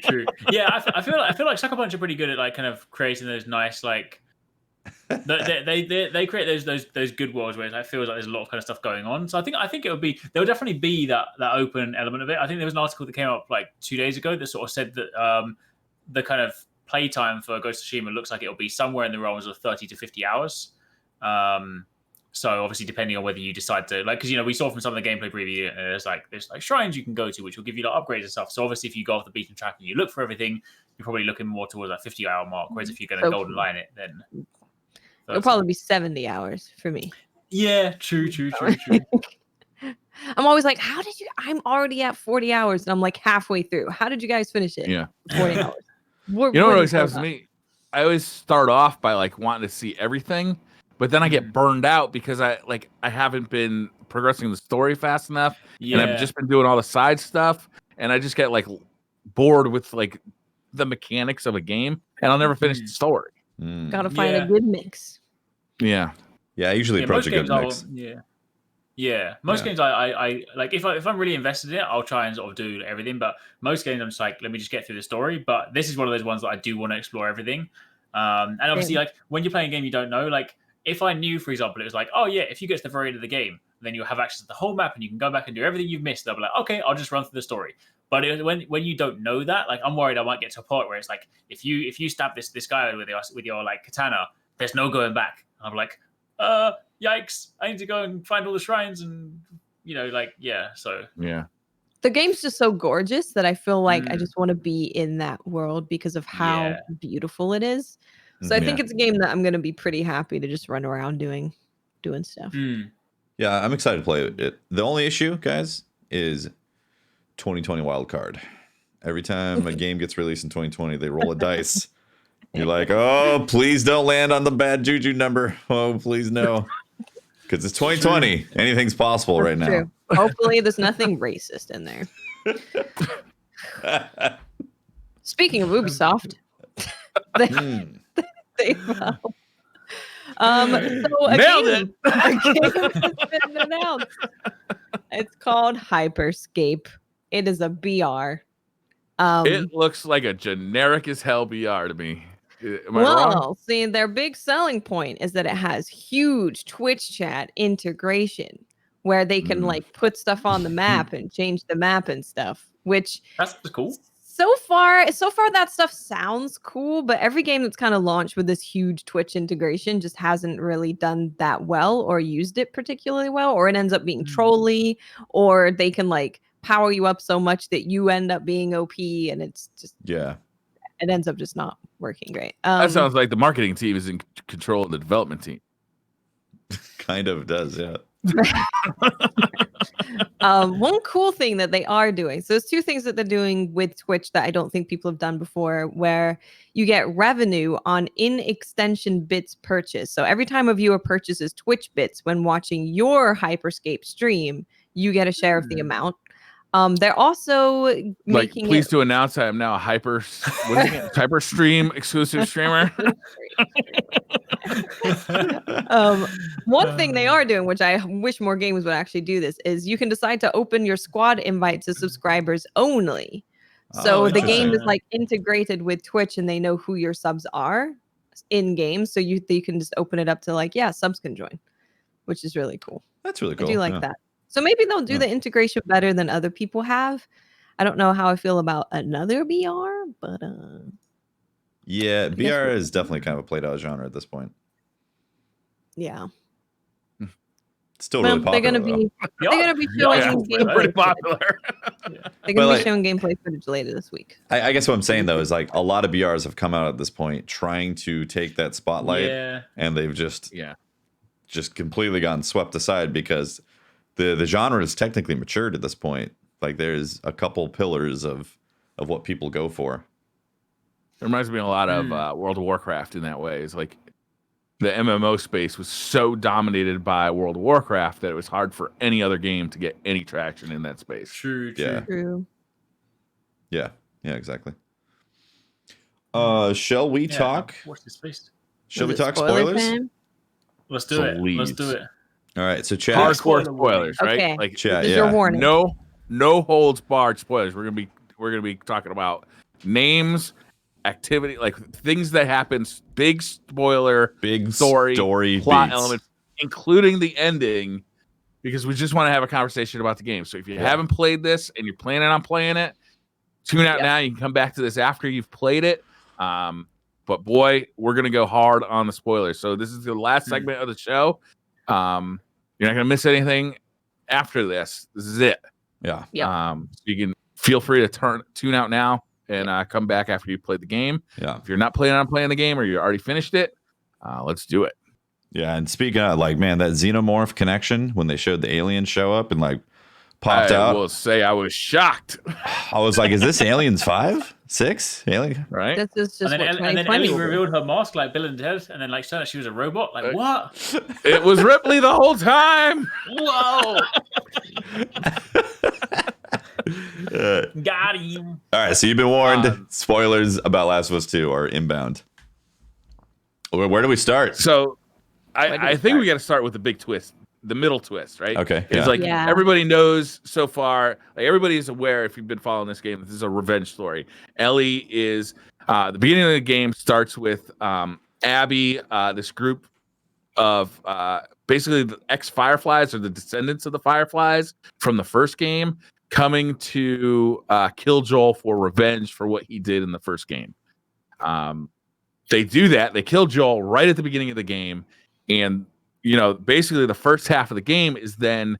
True. Yeah, I feel like Sucker Punch are pretty good at like kind of creating those nice like. They create those good worlds where it feels like there's a lot of kind of stuff going on. So I think there'll definitely be that open element of it. I think there was an article that came up like 2 days ago that sort of said that the kind of playtime for Ghost of Tsushima looks like it'll be somewhere in the realms of 30 to 50 hours. So obviously, depending on whether you decide to because we saw from some of the gameplay preview, there's like shrines you can go to, which will give you like upgrades and stuff. So obviously, if you go off the beaten track and you look for everything, you're probably looking more towards that 50-hour mark. Whereas if you're going to golden line it, then it'll probably be 70 hours for me. Yeah, true. I'm always like, how did you? I'm already at 40 hours, and I'm like halfway through. How did you guys finish it? Yeah, 40 hours. What always happens to me? I always start off by like wanting to see everything. But then I get burned out because I haven't been progressing the story fast enough, and I've just been doing all the side stuff, and I just get like bored with like the mechanics of a game, and I'll never finish the story. Gotta find a good mix. Yeah. I usually approach a good mix. Most games I like if I'm really invested in it, I'll try and sort of do everything. But most games I'm just like, let me just get through the story. But this is one of those ones that I do want to explore everything. And obviously, like when you're playing a game you don't know, like. If I knew, for example, it was like, oh yeah, if you get to the very end of the game, then you'll have access to the whole map and you can go back and do everything you've missed. I'll be like, okay, I'll just run through the story. But when you don't know that, like I'm worried I might get to a point where it's like, if you stab this guy with your like katana, there's no going back. I'm like, yikes! I need to go and find all the shrines and So yeah. The game's just so gorgeous that I feel like I just want to be in that world because of how beautiful it is. So I think it's a game that I'm going to be pretty happy to just run around doing stuff. Yeah, I'm excited to play it. The only issue, guys, is 2020 wild card. Every time a game gets released in 2020, they roll a dice. You're like, oh, please don't land on the bad juju number. Oh, please no. Because it's 2020. Anything's possible right now. Hopefully there's nothing racist in there. Speaking of Ubisoft. So nailed it. A game has been announced. It's called Hyperscape. It is a BR. It looks like a generic as hell BR to me. Am I wrong? See, their big selling point is that it has huge Twitch chat integration where they can like put stuff on the map and change the map and stuff, which that's cool. So far that stuff sounds cool, but every game that's kind of launched with this huge Twitch integration just hasn't really done that well or used it particularly well, or it ends up being trolly, or they can like power you up so much that you end up being OP, and it's just it ends up just not working great. That sounds like the marketing team is in control of the development team. Kind of does, yeah. One cool thing that they are doing, so there's two things that they're doing with Twitch that I don't think people have done before, where you get revenue on in-extension bits purchase. So every time a viewer purchases Twitch bits when watching your Hyperscape stream, you get a share of the amount. They're also making pleased to announce I am now a hyper stream exclusive streamer. One thing they are doing, which I wish more games would actually do this, is you can decide to open your squad invite to subscribers only. So the game is like integrated with Twitch, and they know who your subs are in game. So you can just open it up to like, subs can join, which is really cool. That's really cool. I do like that. So maybe they'll do the integration better than other people have. I don't know how I feel about another BR, but yeah, BR is definitely kind of a played out genre at this point. Yeah. Still really popular. They're gonna be showing pretty popular. They're gonna be showing gameplay footage later this week. I guess what I'm saying though is like a lot of BRs have come out at this point trying to take that spotlight, and they've just completely gotten swept aside because the genre is technically matured at this point. Like there's a couple pillars of what people go for. It reminds me a lot of World of Warcraft in that way. It's like the MMO space was so dominated by World of Warcraft that it was hard for any other game to get any traction in that space. True. Yeah, exactly. Shall we talk? Watch this space. Shall we talk spoilers? Let's do it. All right, so chat. Hardcore spoilers, right? Okay. Like chat, this is your warning. No holds barred spoilers. We're gonna be talking about names, activity, like things that happen. Big spoiler, big story plot beats. elements, including the ending, because we just want to have a conversation about the game. So if you haven't played this and you're planning on playing it, tune out now. You can come back to this after you've played it. But boy, we're gonna go hard on the spoilers. So this is the last segment of the show. You're not gonna miss anything after this. This is it. Yeah. So you can feel free to tune out now and come back after you played the game. Yeah. If you're not planning on playing the game or you already finished it, let's do it. Yeah, and speaking of, like, man, that xenomorph connection when they showed the aliens show up and like popped out. I will say I was shocked. I was like, is this Aliens 5? 6? Alien? Right? This is just and then Ellie revealed her mask like Bill and Ted, and then like said that she was a robot. Like what? It was Ripley the whole time. Whoa! Got him. All right, so you've been warned. Spoilers about Last of Us 2 are inbound. Where do we start? So I think we got to start with the big twist. The middle twist, right? Okay. It's like everybody knows so far, like everybody is aware, if you've been following this game, this is a revenge story. Ellie is the beginning of the game starts with Abby, this group of basically the ex-Fireflies or the descendants of the Fireflies from the first game coming to kill Joel for revenge for what he did in the first game. They do that. They kill Joel right at the beginning of the game, and basically the first half of the game is then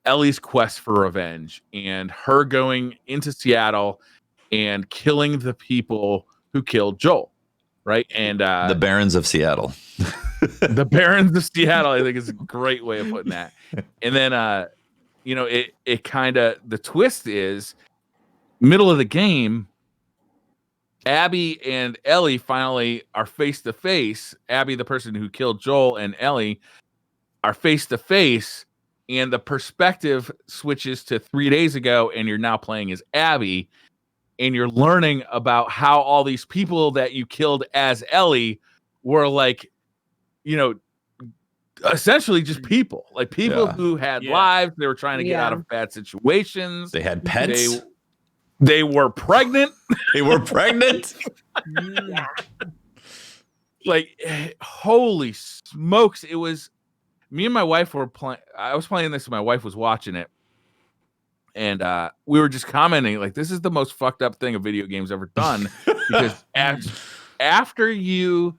Ellie's quest for revenge and her going into Seattle and killing the people who killed Joel, right? And the Barons of Seattle. The Barons of Seattle, I think, is a great way of putting that. And then, it kind of, the twist is middle of the game, Abby and Ellie finally are face to face. Abby, the person who killed Joel, and Ellie are face to face, and the perspective switches to 3 days ago, and you're now playing as Abby, and you're learning about how all these people that you killed as Ellie were like, essentially just people, like people who had lives. They were trying to get out of bad situations. They had pets. They were pregnant. They were pregnant. Like, holy smokes. It was me and my wife were playing. I was playing this and my wife was watching it. And we were just commenting, like, this is the most fucked up thing a video game's ever done. Because after you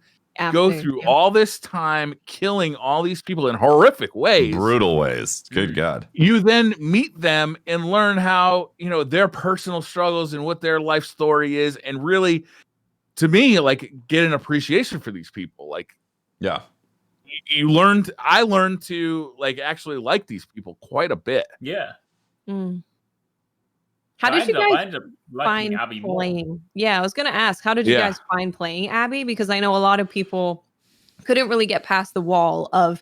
go through all this time killing all these people in horrific ways, brutal ways, good God, you then meet them and learn how their personal struggles and what their life story is, and really, to me, like, get an appreciation for these people. Like, I learned to like actually like these people quite a bit. How did you guys find Abby playing? More. Yeah, I was gonna ask, how did you guys find playing Abby? Because I know a lot of people couldn't really get past the wall of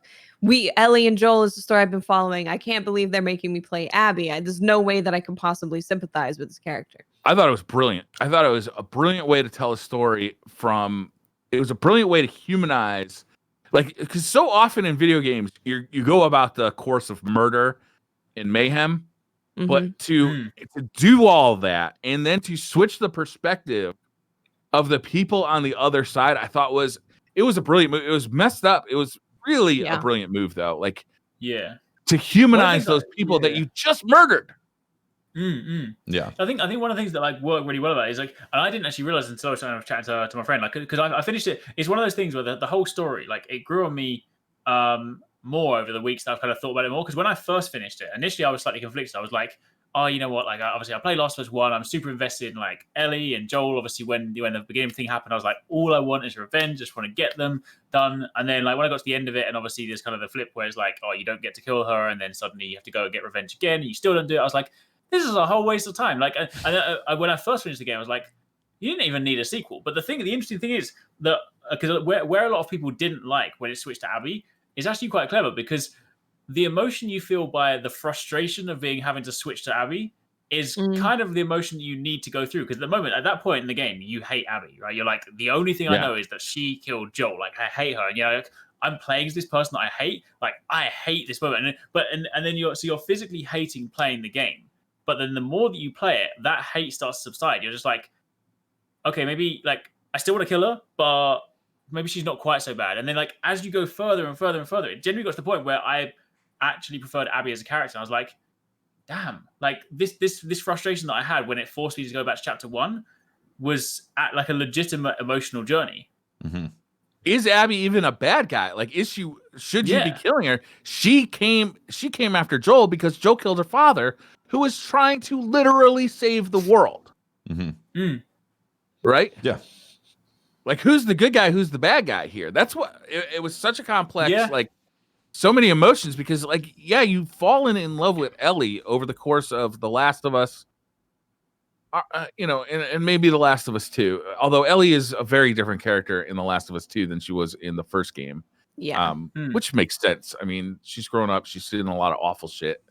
Ellie and Joel is the story I've been following. I can't believe they're making me play Abby. There's no way that I can possibly sympathize with this character. I thought it was brilliant. I thought it was a brilliant way to tell a story it was a brilliant way to humanize, like, because so often in video games, you go about the course of murder and mayhem. But to do all that and then to switch the perspective of the people on the other side, I thought it was a brilliant move. It was messed up. It was really a brilliant move, though. Like, to humanize those people that you just murdered. Yeah, I think one of the things that like worked really well about it is like, and I didn't actually realize until I was trying to chat to my friend, like, because I finished it. It's one of those things where the whole story, like, it grew on me. More over the weeks that I've kind of thought about it more, because when I first finished it, initially I was slightly conflicted. I was like, oh, you know what, like, obviously I played Last of Us 1, I'm super invested in like Ellie and Joel. Obviously when the beginning thing happened, I was like, all I want is revenge, just want to get them done. And then like when I got to the end of it, and obviously there's kind of the flip where it's like, oh, you don't get to kill her, and then suddenly you have to go and get revenge again and you still don't do it. I was like, this is a whole waste of time. Like, when I first finished the game, I was like, you didn't even need a sequel. But the interesting thing is that because where a lot of people didn't like when it switched to Abby is actually quite clever, because the emotion you feel by the frustration of having to switch to Abby is kind of the emotion you need to go through. Because at that point in the game, you hate Abby, right? You're like, the only thing I know is that she killed Joel. Like, I hate her. And like, I'm playing as this person that I hate. Like, I hate this moment. And then you're physically hating playing the game. But then the more that you play it, that hate starts to subside. You're just like, okay, maybe like I still want to kill her, but maybe she's not quite so bad. And then like as you go further and further and further, it generally got to the point where I actually preferred Abby as a character. I was like, damn, like this frustration that I had when it forced me to go back to chapter 1 was at like a legitimate emotional journey. Mm-hmm. Is Abby even a bad guy? Like, should you be killing her? She came after Joel because Joel killed her father, who was trying to literally save the world. Mm-hmm. Right? Yeah. Like, who's the good guy? Who's the bad guy here? That's what it was such a complex, like so many emotions, because like, you've fallen in love with Ellie over the course of The Last of Us, and maybe The Last of Us 2, although Ellie is a very different character in The Last of Us 2 than she was in the first game. Yeah. Which makes sense. I mean, she's grown up. She's seen a lot of awful shit.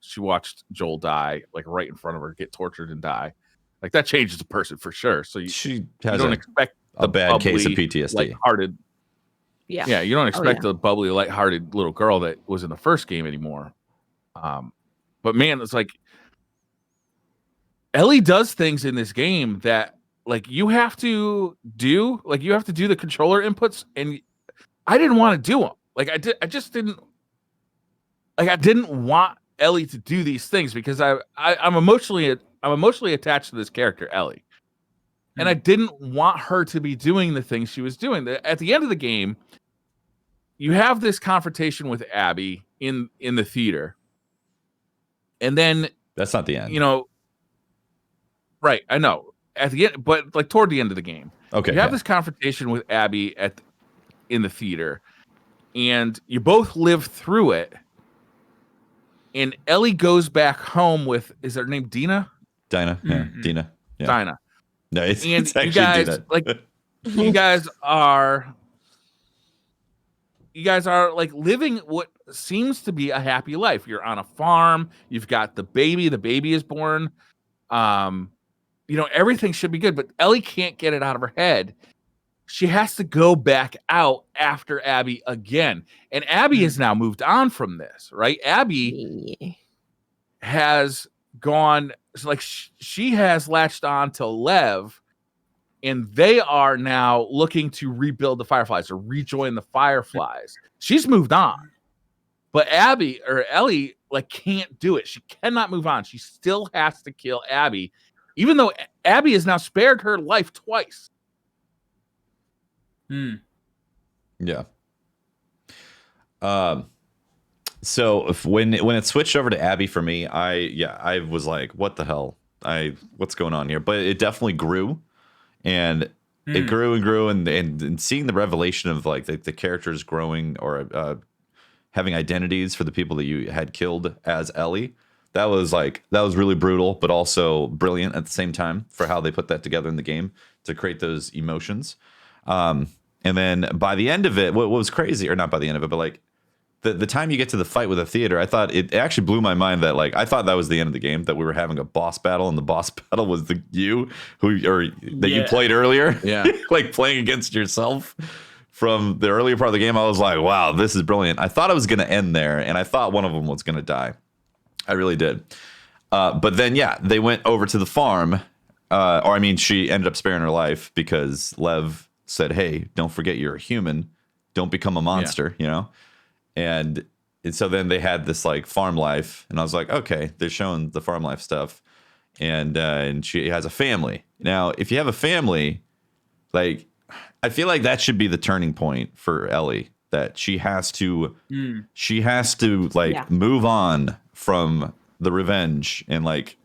She watched Joel die, like right in front of her, get tortured and die. Like, that changes a person for sure. So you don't expect a bad bubbly, case of PTSD. Lighthearted. Yeah. You don't expect the bubbly, lighthearted little girl that was in the first game anymore. But man, it's like Ellie does things in this game that like you have to do. Like, you have to do the controller inputs, and I didn't want to do them. Like, I just didn't. Like, I didn't want Ellie to do these things because I'm emotionally attached to this character, Ellie. And I didn't want her to be doing the things she was doing. At the end of the game, you have this confrontation with Abby in the theater. And then that's not the end. Right, I know. At the end, but like toward the end of the game. Okay. You have this confrontation with Abby in the theater, and you both live through it. And Ellie goes back home with, is her name Dina? Dinah, yeah, Dina. Yeah. Dinah. No, it's you guys Dina. like you guys are like living what seems to be a happy life. You're on a farm, you've got the baby is born. Everything should be good, but Ellie can't get it out of her head. She has to go back out after Abby again. And Abby has now moved on from this, right? Abby has gone, like, she has latched on to Lev, and they are now looking to rebuild the Fireflies or rejoin the Fireflies. She's moved on. But Ellie, like, can't do it. She cannot move on. She still has to kill Abby, even though Abby has now spared her life twice. Yeah. So when it switched over to Abby for me, I was like, what the hell? What's going on here? But it definitely grew, and it grew and grew, and seeing the revelation of like the characters growing or having identities for the people that you had killed as Ellie, that was really brutal, but also brilliant at the same time for how they put that together in the game to create those emotions. And then by the end of it, what was crazy, or not by the end of it, but like the time you get to the fight with the theater, I thought it actually blew my mind that like I thought that was the end of the game, that we were having a boss battle, and the boss battle was you played earlier, like playing against yourself from the earlier part of the game. I was like, wow, this is brilliant. I thought it was going to end there, and I thought one of them was going to die. I really did. But then they went over to the farm, she ended up sparing her life because Lev said, hey, don't forget you're a human, don't become a monster, and so then they had this like farm life, and I was like, okay, they're showing the farm life stuff, and she has a family. Now if you have a family, like, I feel like that should be the turning point for Ellie, that she has to move on from the revenge, and like,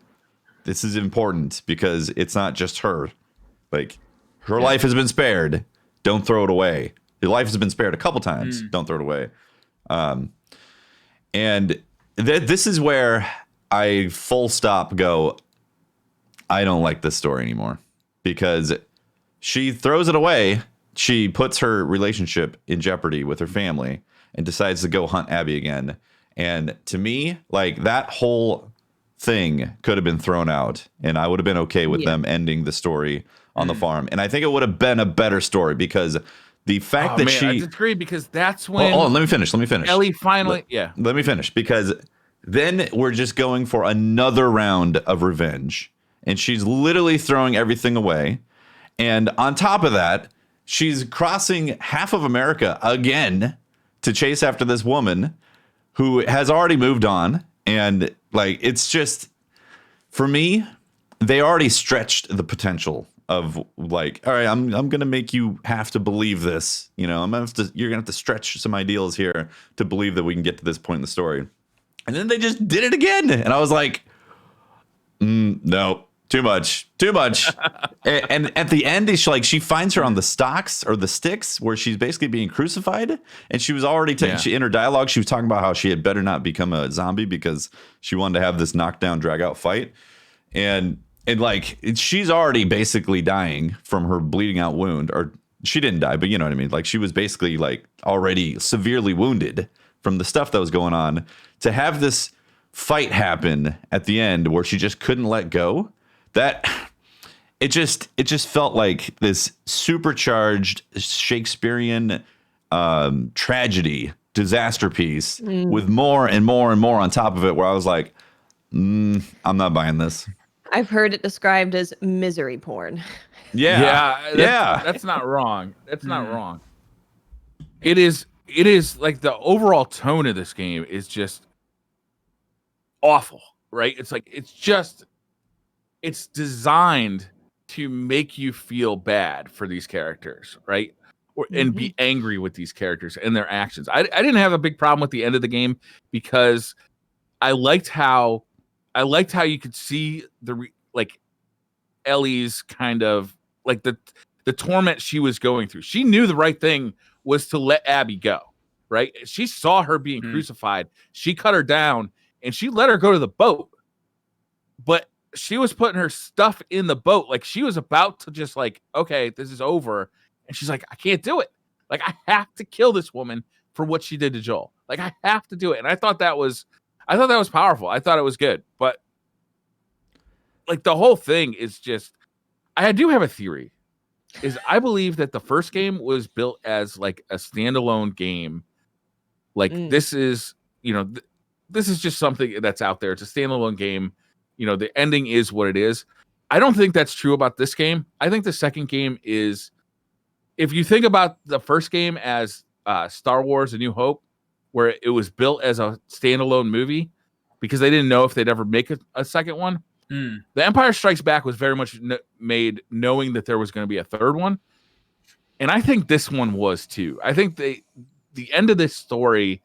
this is important because it's not just her, like, her life has been spared. Don't throw it away. Your life has been spared a couple times. Don't throw it away. And this is where I full stop go, I don't like this story anymore, because she throws it away. She puts her relationship in jeopardy with her family and decides to go hunt Abby again. And to me, like, that whole thing could have been thrown out, and I would have been okay with them ending the story on the farm. And I think it would have been a better story, because the fact that I disagree, because that's when. Oh, let me finish. Ellie finally, Let me finish, because then we're just going for another round of revenge, and she's literally throwing everything away. And on top of that, she's crossing half of America again to chase after this woman who has already moved on. And like, it's just, for me, they already stretched the potential of like, all right, I'm going to make you have to believe this. You know, you're going to have to stretch some ideals here to believe that we can get to this point in the story. And then they just did it again. And I was like, no. Too much. And at the end, she finds her on the stocks or the sticks where she's basically being crucified. And she was already in her dialogue, she was talking about how she had better not become a zombie because she wanted to have this knockdown, drag out fight. And like, she's already basically dying from her bleeding out wound, or she didn't die, but you know what I mean? Like, she was basically like already severely wounded from the stuff that was going on. To have this fight happen at the end where she just couldn't let go. That it just felt like this supercharged Shakespearean tragedy disaster piece with more and more and more on top of it, where I was like, I'm not buying this. I've heard it described as misery porn. That's not wrong. That's not wrong. It is like, the overall tone of this game is just awful, right? It's like, it's designed to make you feel bad for these characters, right? And be angry with these characters and their actions. I didn't have a big problem with the end of the game, because I liked how you could see Ellie's kind of like the torment she was going through. She knew the right thing was to let Abby go, right? She saw her being crucified. She cut her down and she let her go to the boat, but she was putting her stuff in the boat. Like, she was about to just like, okay, this is over. And she's like, I can't do it. Like, I have to kill this woman for what she did to Joel. Like, I have to do it. And I thought that was powerful. I thought it was good. But like, the whole thing is just, I do have a theory, is I believe that the first game was built as like a standalone game. Like, this is, this is just something that's out there. It's a standalone game. The ending is what it is. I don't think that's true about this game. I think the second game is, if you think about the first game as Star Wars: A New Hope, where it was built as a standalone movie because they didn't know if they'd ever make a second one. The Empire Strikes Back was very much made knowing that there was going to be a third one. And I think this one was too. I think the end of this story,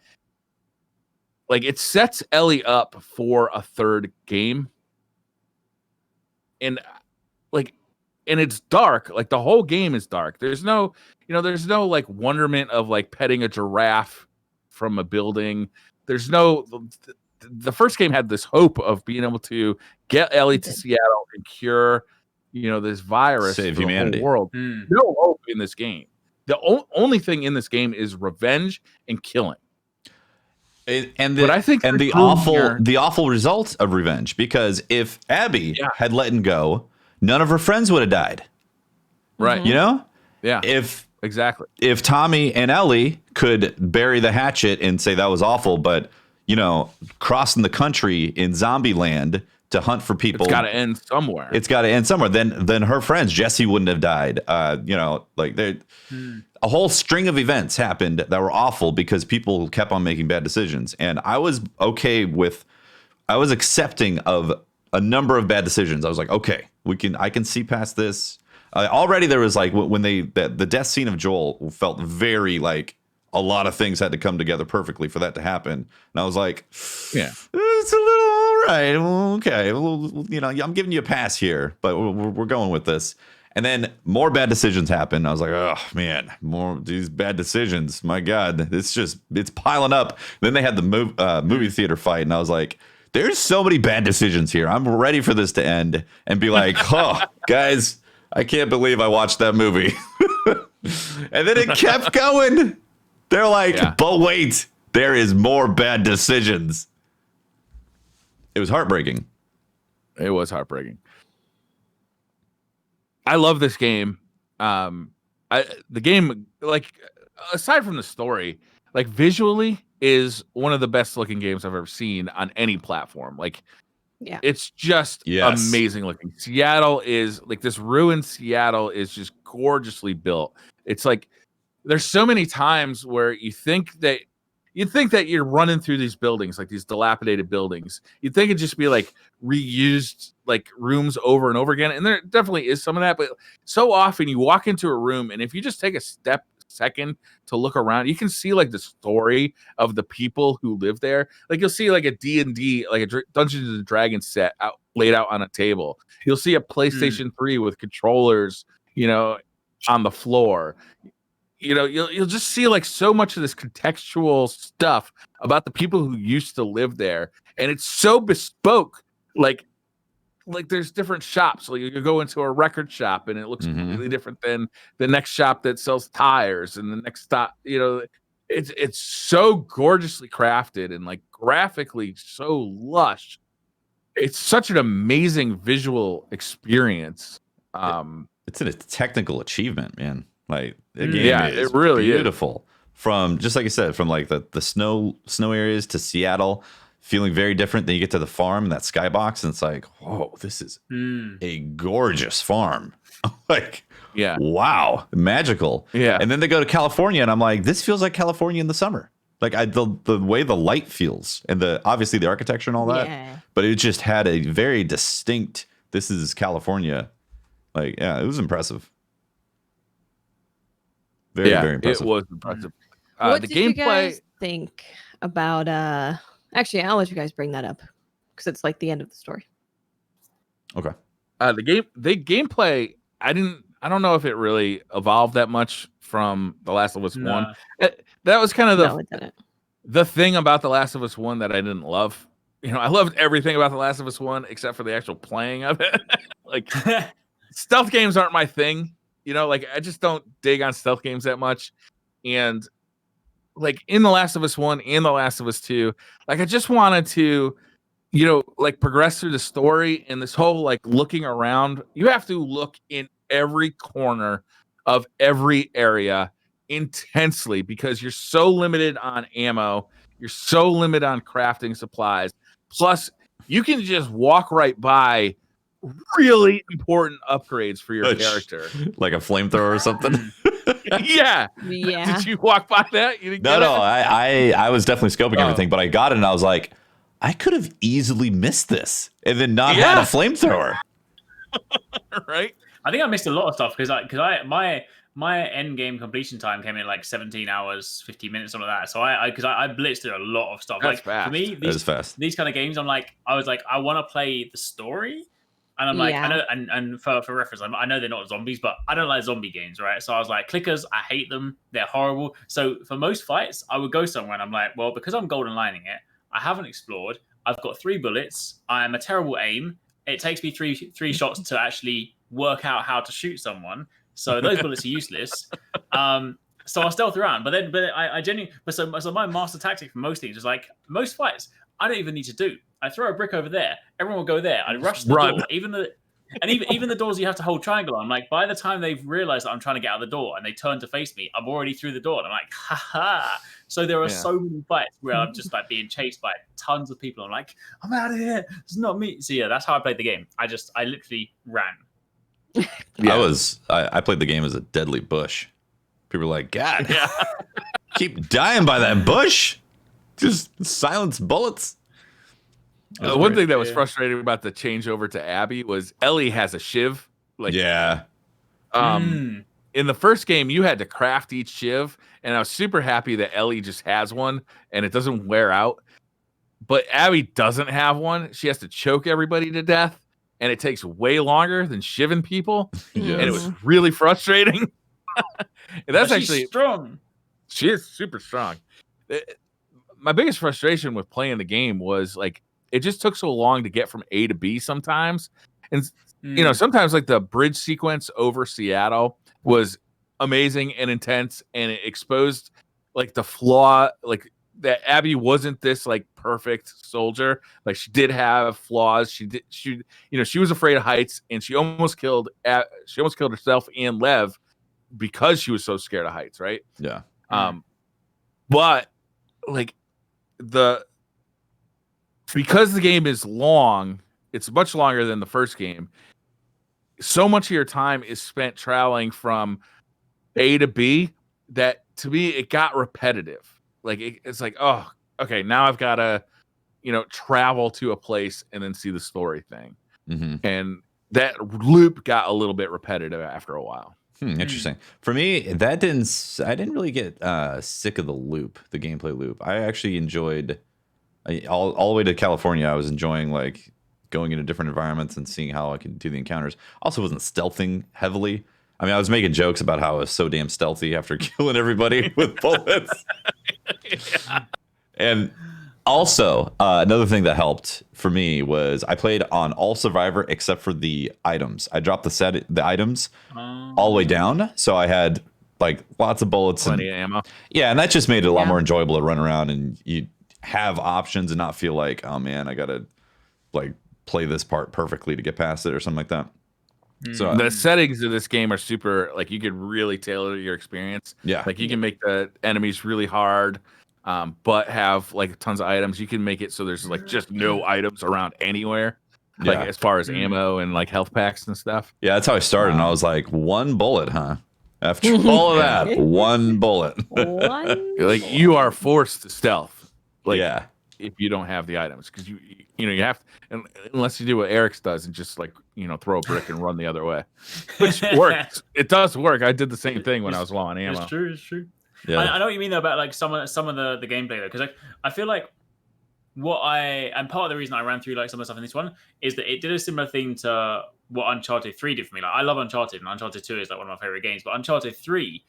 like, it sets Ellie up for a third game. And it's dark. Like, the whole game is dark. There's no like wonderment of like petting a giraffe from a building. There's no, the first game had this hope of being able to get Ellie to Seattle and cure, this virus, save for humanity. The whole world. No hope in this game. The only thing in this game is revenge and killing. But I think the awful result of revenge, because if Abby had let him go, none of her friends would have died. Right. Yeah. If Tommy and Ellie could bury the hatchet and say that was awful, but crossing the country in zombie land to hunt for people, it's got to end somewhere. Then her friends, Jesse, wouldn't have died. A whole string of events happened that were awful because people kept on making bad decisions. And I was accepting of a number of bad decisions. I was like, okay, I can see past this. Already there was like, when the death scene of Joel felt very like a lot of things had to come together perfectly for that to happen. And I was like, it's a little all right. Okay. Well, I'm giving you a pass here, but we're going with this. And then more bad decisions happen. I was like, oh man, more these bad decisions. My God, it's piling up. Then they had the movie theater fight, and I was like, there's so many bad decisions here. I'm ready for this to end and be like, oh, guys, I can't believe I watched that movie. And then it kept going. They're like, but wait, there is more bad decisions. It was heartbreaking. It was heartbreaking. I love this game. The game, like, aside from the story, like, visually is one of the best looking games I've ever seen on any platform. Like, it's just amazing looking. Seattle is like, this ruined Seattle is just gorgeously built. It's like, there's so many times where you think that you're running through these buildings, like these dilapidated buildings. You'd think it'd just be like reused, like, rooms over and over again. And there definitely is some of that, but so often you walk into a room, and if you just take a second to look around, you can see like the story of the people who live there. Like, you'll see like a D&D, like a Dungeons and Dragons set laid out on a table. You'll see a PlayStation 3 with controllers, you know, on the floor. You know, you'll just see like so much of this contextual stuff about the people who used to live there, and it's so bespoke. Like there's different shops. Like, you go into a record shop, and it looks completely different than the next shop that sells tires, and the next stop. You know, it's so gorgeously crafted and like graphically so lush. It's such an amazing visual experience. It's a technical achievement, man. Like, the game is it really beautiful. From, just like you said, from like the snow areas to Seattle, feeling very different. Then you get to the farm and that skybox, and it's like, whoa, this is a gorgeous farm. Like, wow, magical. Yeah. And then they go to California, and I'm like, this feels like California in the summer. Like, the way the light feels, and obviously the architecture and all that, but it just had a very distinct, this is California. Like, it was impressive. Very, very impressive. It was impressive. What did you guys think about? Actually, I'll let you guys bring that up because it's like the end of the story. Okay. The gameplay. I don't know if it really evolved that much from The Last of Us 1. That was kind of the thing about The Last of Us 1 that I didn't love. You know, I loved everything about The Last of Us 1 except for the actual playing of it. Like, stealth games aren't my thing. You know, like, I just don't dig on stealth games that much. And like, in The Last of Us 1 and The Last of Us 2, like, I just wanted to, you know, like, progress through the story, and this whole like looking around. You have to look in every corner of every area intensely because you're so limited on ammo. You're so limited on crafting supplies. Plus, you can just walk right by really important upgrades for your character, like a flamethrower or something. Yeah. Did you walk by that? You didn't no. I was definitely scoping everything, but I got it, and I was like, I could have easily missed this and then not had a flamethrower. Right. I think I missed a lot of stuff because my end game completion time came in like 17 hours, 50 minutes, something like that. So I blitzed through a lot of stuff. That's like fast. For me, these kind of games, I was like, I want to play the story. And I'm like, I know, and for reference, I know they're not zombies, but I don't like zombie games, right? So I was like, clickers, I hate them. They're horrible. So for most fights, I would go somewhere, and I'm like, well, because I'm golden lining it, I haven't explored. I've got 3 bullets. I am a terrible aim. It takes me three shots to actually work out how to shoot someone. So those bullets are useless. So I'll stealth around, but I genuinely, so my master tactic for most things is like, most fights, I don't even need to do. I throw a brick over there. Everyone will go there. I rush the door. Even the doors you have to hold triangle on. Like, by the time they've realized that I'm trying to get out of the door and they turn to face me, I'm already through the door. And I'm like, ha. So there are so many fights where I'm just like being chased by tons of people. I'm like, I'm out of here. It's not me. So yeah, that's how I played the game. I literally ran. I played the game as a deadly bush. People were like, God, keep dying by that bush. Just silence bullets. One thing that was frustrating about the changeover to Abby was Ellie has a shiv. Like, in the first game, you had to craft each shiv, and I was super happy that Ellie just has one and it doesn't wear out. But Abby doesn't have one. She has to choke everybody to death, and it takes way longer than shivving people. And it was really frustrating. And that's actually strong. She is super strong. My biggest frustration with playing the game was like, it just took so long to get from A to B sometimes. And sometimes like the bridge sequence over Seattle was amazing and intense, and it exposed like the flaw, like that Abby wasn't this like perfect soldier. Like she did have flaws. She was afraid of heights, and she almost killed herself and Lev because she was so scared of heights, right? Yeah. But like because the game is long, it's much longer than the first game. So much of your time is spent traveling from A to B that to me it got repetitive. Like it's like, oh, okay, now I've got to, travel to a place and then see the story thing. Mm-hmm. And that loop got a little bit repetitive after a while. Interesting. For me, I didn't really get sick of the loop, the gameplay loop. I actually enjoyed all the way to California. I was enjoying like going into different environments and seeing how I could do the encounters. Also wasn't stealthing heavily. I mean, I was making jokes about how I was so damn stealthy after killing everybody with bullets. Yeah. And also, another thing that helped for me was I played on all survivor except for the items. I dropped the items all the way down, so I had like lots of bullets, plenty of ammo. Yeah, and that just made it a lot more enjoyable to run around, and you have options and not feel like, oh man, I gotta like play this part perfectly to get past it or something like that. So the settings of this game are super, like you could really tailor your experience. Yeah, like you can make the enemies really hard, but have like tons of items. You can make it so there's like just no items around anywhere, like as far as ammo and like health packs and stuff. Yeah, that's how I started, and I was like, one bullet, huh? After all of that, one bullet. Like you are forced to stealth. Like, yeah. If you don't have the items, because you have to, unless you do what Arekkz does and just like throw a brick and run the other way, which works. It does work. I did the same thing when I was low on ammo. It's true. Yeah, I know what you mean though about like some of the gameplay though, because like I feel like and part of the reason I ran through like some of the stuff in this one is that it did a similar thing to what Uncharted 3 did for me. Like I love Uncharted, and Uncharted 2 is like one of my favorite games, but Uncharted 3,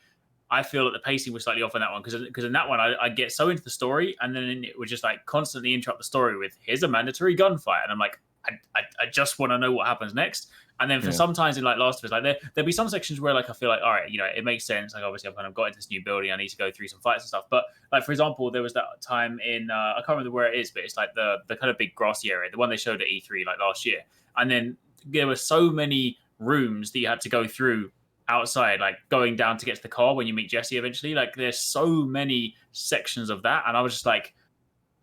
I feel that the pacing was slightly off on that one because in that one I get so into the story, and then it would just like constantly interrupt the story with here's a mandatory gunfight, and I'm like I just want to know what happens next. And then for sometimes in like Last of Us, like there'll be some sections where like I feel like all right, it makes sense. Like obviously I've kind of got into this new building, I need to go through some fights and stuff. But like for example, there was that time in I can't remember where it is, but it's like the kind of big grassy area, the one they showed at E3 like last year. And then there were so many rooms that you had to go through outside, like going down to get to the car when you meet Jesse eventually. Like there's so many sections of that, and I was just like,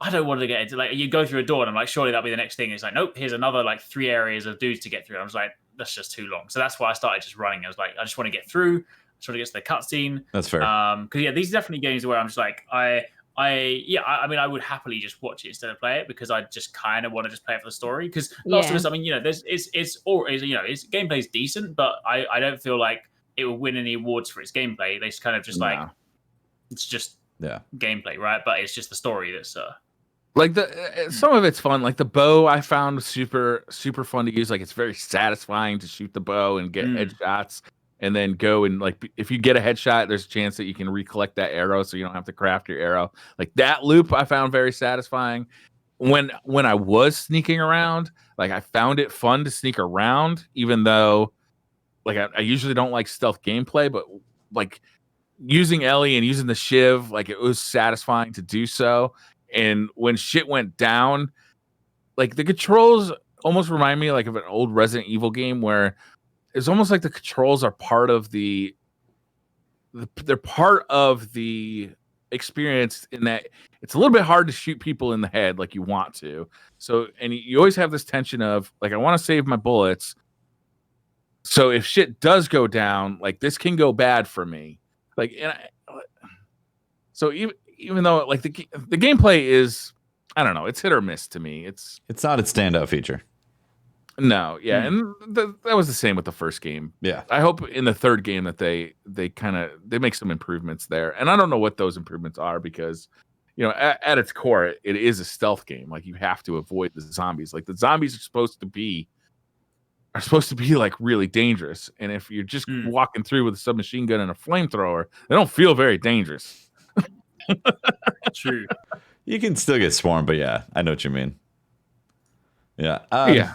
I don't want to get into, like, you go through a door and I'm like, surely that'll be the next thing. It's like, nope, here's another like 3 areas of dudes to get through. I was like, that's just too long. So that's why I started just running. I was like, I just want to get through. I just want to get to the cutscene. That's fair. Because these are definitely games where I'm just like, I mean, I would happily just watch it instead of play it, because I just kind of want to just play it for the story. Because Last of Us, I mean, it's gameplay is decent, but I don't feel like it will win any awards for its gameplay. They just kind of just like, it's just gameplay, right? But it's just the story that's like some of it's fun. Like the bow I found super fun to use. Like it's very satisfying to shoot the bow and get headshots, and then go and like if you get a headshot, there's a chance that you can recollect that arrow, so you don't have to craft your arrow. Like that loop I found very satisfying. When I was sneaking around, like I found it fun to sneak around, even though like I usually don't like stealth gameplay, but like using Ellie and using the shiv, like it was satisfying to do so. And when shit went down, like the controls almost remind me like of an old Resident Evil game where it's almost like the controls are part of they're part of the experience, in that it's a little bit hard to shoot people in the head like you want to. So, and you always have this tension of like, I want to save my bullets. So if shit does go down, like this can go bad for me. Like, so even though like the gameplay is, I don't know, it's hit or miss to me. It's not its standout feature. No, yeah, and that was the same with the first game. Yeah, I hope in the third game that they make some improvements there, and I don't know what those improvements are, because at its core it is a stealth game. Like you have to avoid the zombies. Like the zombies are supposed to be like really dangerous, and if you're just walking through with a submachine gun and a flamethrower, they don't feel very dangerous. True. You can still get swarmed, but yeah, I know what you mean. Yeah. Yeah.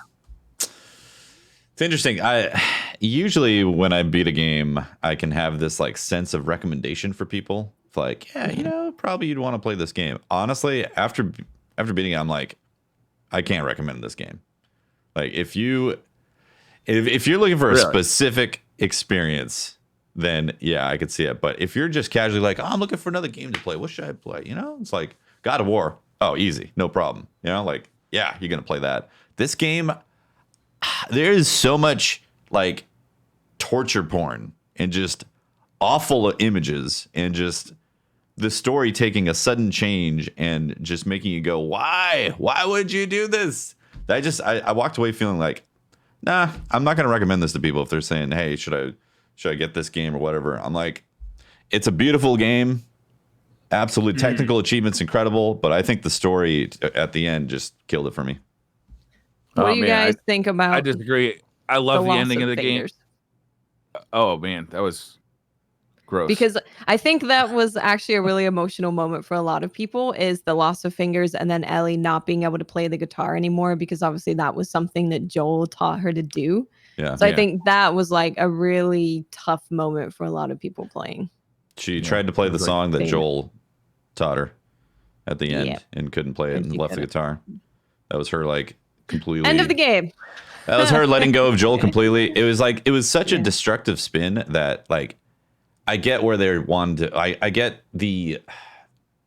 It's interesting. I usually when I beat a game, I can have this like sense of recommendation for people. It's like, yeah, you know, probably you'd want to play this game. Honestly, after beating it, I'm like, I can't recommend this game. Like if you're looking for a specific experience, then yeah, I could see it. But if you're just casually like, oh, I'm looking for another game to play, what should I play? You know, it's like God of War. Oh, easy, no problem. You know, like yeah, you're gonna play that. This game, there is so much like torture porn and just awful images and just the story taking a sudden change and just making you go, why would you do this? I walked away feeling like, nah, I'm not going to recommend this to people if they're saying, hey, should I get this game or whatever. I'm like, it's a beautiful game, absolute technical achievements incredible, but I think the story at the end just killed it for me. What do you guys think about? I disagree. I love the ending of the game. Oh man, that was gross. Because I think that was actually a really emotional moment for a lot of people, is the loss of fingers and then Ellie not being able to play the guitar anymore, because obviously that was something that Joel taught her to do. Yeah. So I think that was like a really tough moment for a lot of people playing. She tried to play the song that Joel taught her at the end and couldn't play it and left the guitar. That was her like completely end of the game. That was her letting go of Joel completely. It was such a destructive spin that like I get where they wanted to. I get the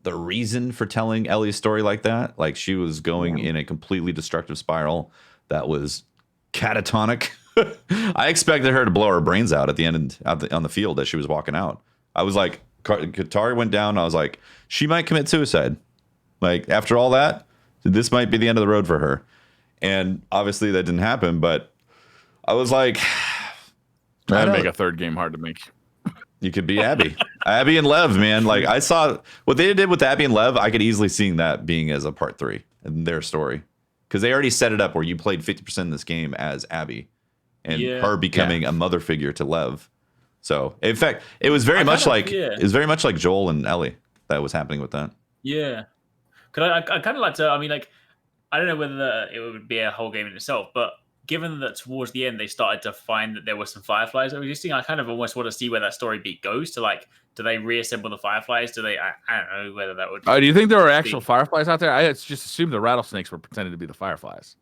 reason for telling Ellie's story like that. Like she was going in a completely destructive spiral that was catatonic. I expected her to blow her brains out at the end on the field as she was walking out. I was like, guitar went down. I was like, she might commit suicide. Like after all that, this might be the end of the road for her. And obviously that didn't happen, but I was like, that'd make a third game hard to make. You could be Abby. Abby and Lev, man. Like I saw what they did with Abby and Lev. I could easily see that being as a part 3 in their story. Because they already set it up where you played 50% of this game as Abby and her becoming a mother figure to Lev. So in fact, it was very much like Joel and Ellie that was happening with that. Yeah. Because I kind of like to, I mean, like, I don't know whether it would be a whole game in itself, but given that towards the end they started to find that there were some fireflies that were existing, I kind of almost want to see where that story beat goes to. Like, do they reassemble the fireflies? Do they? I don't know whether that would. Do you think there were actual fireflies out there? I just assumed the rattlesnakes were pretending to be the fireflies.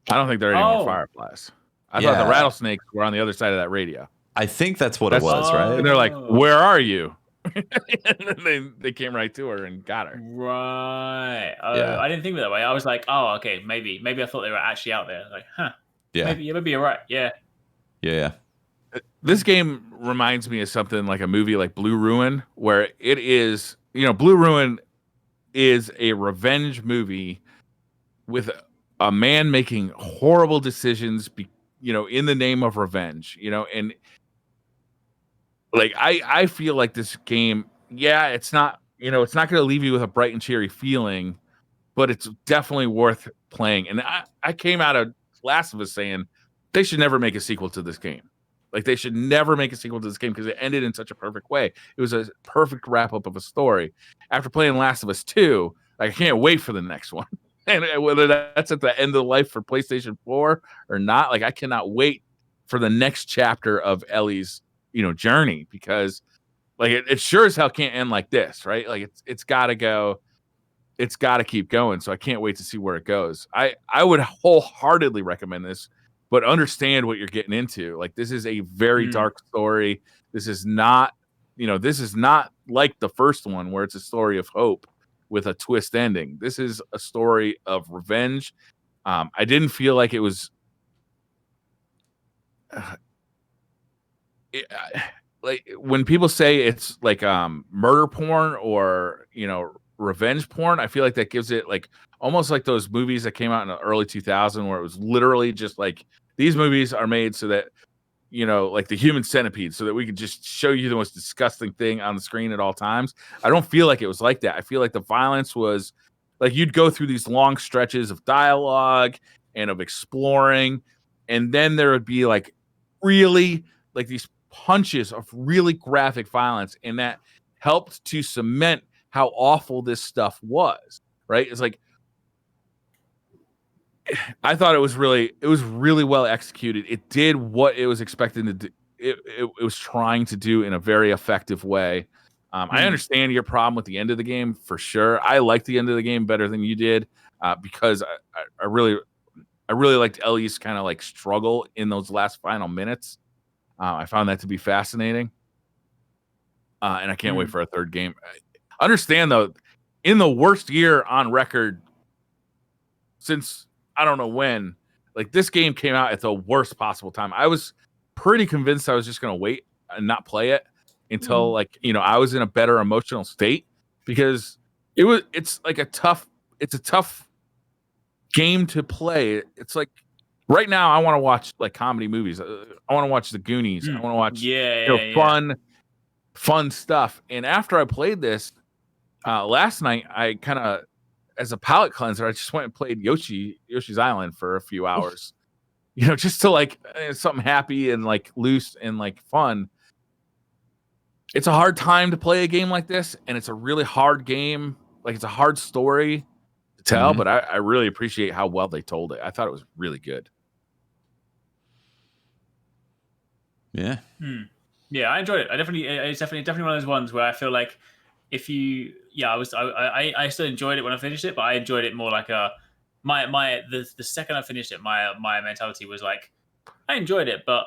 I don't think there are any more fireflies. I thought the rattlesnakes were on the other side of that radio. I think that's what it was, right? And they're like, "Where are you?" And then they came right to her and got her. Right. I didn't think of it that way. I was like, oh, okay, maybe I thought they were actually out there. Like, huh. Yeah. Maybe you're right. Yeah. Yeah. This game reminds me of something like a movie like Blue Ruin, where it is, Blue Ruin is a revenge movie with a man making horrible decisions, in the name of revenge, and like I feel like this game, it's not going to leave you with a bright and cheery feeling, but it's definitely worth playing. And I came out of Last of Us saying they should never make a sequel to this game. Like they should never make a sequel to this game because it ended in such a perfect way. It was a perfect wrap up of a story. After playing Last of Us 2, I can't wait for the next one. And whether that's at the end of the life for PlayStation 4 or not, like I cannot wait for the next chapter of Ellie's journey, because like it sure as hell can't end like this, right? Like it's got to go, it's got to keep going. So I can't wait to see where it goes. I would wholeheartedly recommend this, but understand what you're getting into. Like this is a very dark story. This is not like the first one where it's a story of hope with a twist ending. This is a story of revenge. I didn't feel like it was like when people say it's like murder porn or revenge porn, I feel like that gives it like almost like those movies that came out in the early 2000s where it was literally just like these movies are made so that like the Human Centipede, so that we could just show you the most disgusting thing on the screen at all times. I don't feel like it was like that. I feel like the violence was like you'd go through these long stretches of dialogue and of exploring, and then there would be like really like these punches of really graphic violence, and that helped to cement how awful this stuff was, right? It's like I thought it was really well executed. It did what it was expecting to do. It was trying to do in a very effective way. I understand your problem with the end of the game for sure. I liked the end of the game better than you did because I really liked Ellie's kind of like struggle in those last final minutes. I found that to be fascinating, and I can't wait for a third game. Understand though, in the worst year on record since I don't know when, like this game came out at the worst possible time. I was pretty convinced I was just gonna wait and not play it until like I was in a better emotional state because it's a tough game to play. It's like right now I want to watch like comedy movies. I want to watch The Goonies. I want to watch fun stuff. And after I played this last night, I kind of as a palate cleanser, I just went and played Yoshi's Island for a few hours. Just to like something happy and like loose and like fun. It's a hard time to play a game like this, and it's a really hard game. Like it's a hard story to tell, but I really appreciate how well they told it. I thought it was really good. Yeah. Yeah, I enjoyed it. It's definitely one of those ones where I feel like if you, I still enjoyed it when I finished it, but I enjoyed it more like the second I finished it, my mentality was like, I enjoyed it, but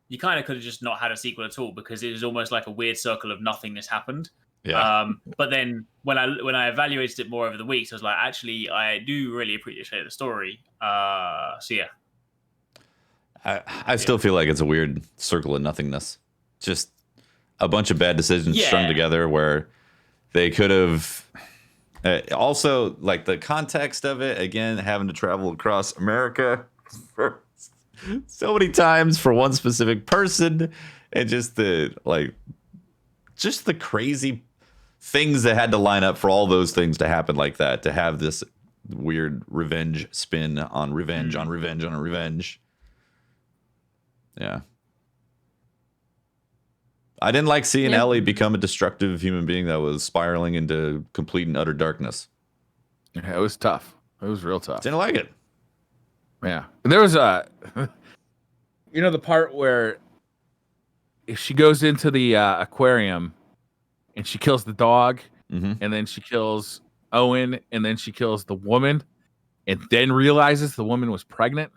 you kind of could have just not had a sequel at all because it was almost like a weird circle of nothingness happened. Yeah. But then when I evaluated it more over the weeks, I was like, actually, I do really appreciate the story. So yeah. I still feel like it's a weird circle of nothingness. Just a bunch of bad decisions strung together where they could have also like the context of it, again, having to travel across America for so many times for one specific person, and just the crazy things that had to line up for all those things to happen like that, to have this weird revenge spin on revenge on revenge on revenge. Yeah. I didn't like seeing Ellie become a destructive human being that was spiraling into complete and utter darkness. Yeah, it was tough. It was real tough. Didn't like it. Yeah. There was the part where if she goes into the aquarium and she kills the dog, and then she kills Owen, and then she kills the woman, and then realizes the woman was pregnant.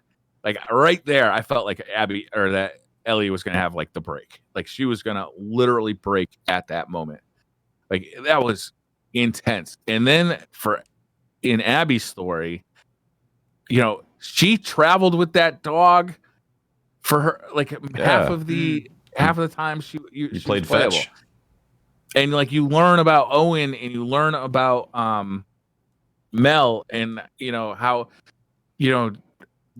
Like right there, I felt like that Ellie was going to have like the break. Like she was going to literally break at that moment. Like that was intense. And then in Abby's story, she traveled with that dog for her like half of the time she played fetch. And like you learn about Owen and you learn about Mel and how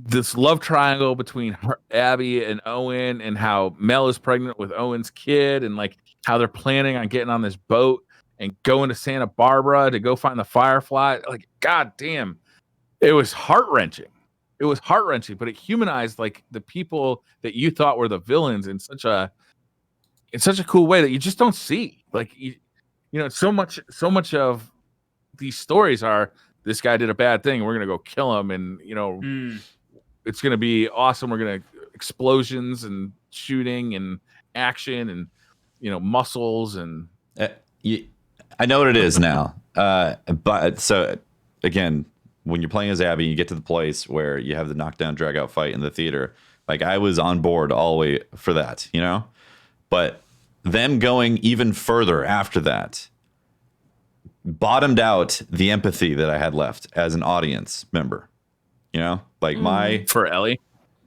this love triangle between Abby and Owen, and how Mel is pregnant with Owen's kid, and like how they're planning on getting on this boat and going to Santa Barbara to go find the Firefly. Like, god damn, it was heart-wrenching. It was heart-wrenching, but it humanized like the people that you thought were the villains in such a cool way that you just don't see. Like so much of these stories are, this guy did a bad thing, we're gonna go kill him, and it's gonna be awesome. We're gonna explosions and shooting and action and muscles and. I know what it is now. But so again, when you're playing as Abby, you get to the place where you have the knockdown drag out fight in the theater. Like I was on board all the way for that, but them going even further after that bottomed out the empathy that I had left as an audience member. For Ellie,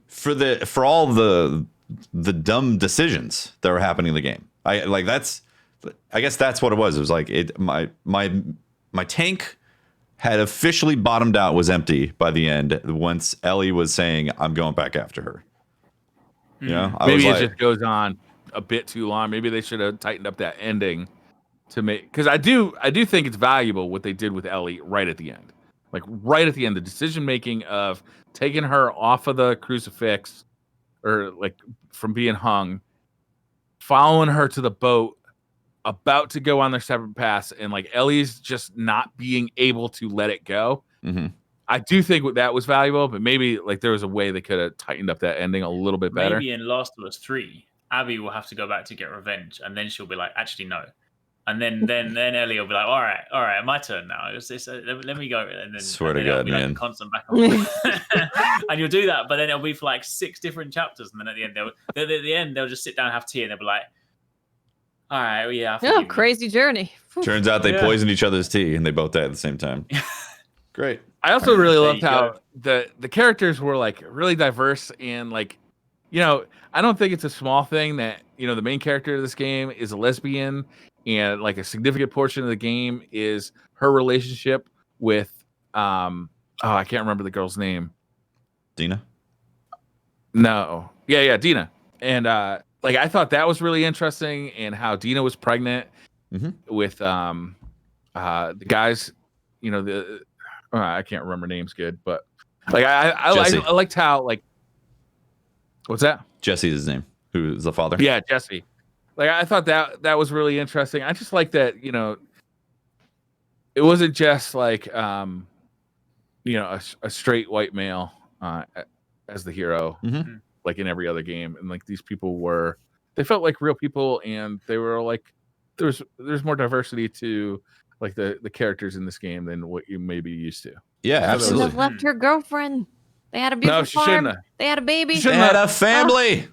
for all the dumb decisions that were happening in the game. I guess that's what it was. It was like my tank had officially bottomed out, was empty by the end once Ellie was saying, I'm going back after her. Maybe it just goes on a bit too long. Maybe they should have tightened up that ending to make, because I do think it's valuable what they did with Ellie right at the end. Like right at the end, the decision making of taking her off of the crucifix or like from being hung, following her to the boat, about to go on their separate paths, and like Ellie's just not being able to let it go. I do think that was valuable, but maybe like there was a way they could have tightened up that ending a little bit better. Maybe in Last of Us 3, Abby will have to go back to get revenge, and then she'll be like, actually no. And then Ellie will be like, all right, my turn now. Let me go. And then swear to God, man, like constant back and forth. And you'll do that, but then it'll be for like 6 different chapters, and then at the end they'll just sit down and have tea, and they'll be like, all right, well, yeah. Oh, crazy journey. Turns out they poisoned each other's tea, and they both died at the same time. Great. I also really loved how the characters were like really diverse, and like, I don't think it's a small thing that the main character of this game is a lesbian. And like a significant portion of the game is her relationship with I can't remember the girl's name. Dina? No. Yeah, Dina. And like I thought that was really interesting, and how Dina was pregnant with the guys, I can't remember names good, but like I liked how like what's that? Jesse's his name, who's the father. Yeah, Jesse. Like I thought that was really interesting. I just like that, it wasn't just like a straight white male as the hero, like in every other game. And like these people they felt like real people, and they were like there's more diversity to like the characters in this game than what you may be used to. Yeah, absolutely. She should have left her girlfriend. They had a beautiful farm. They had a baby. They had a family.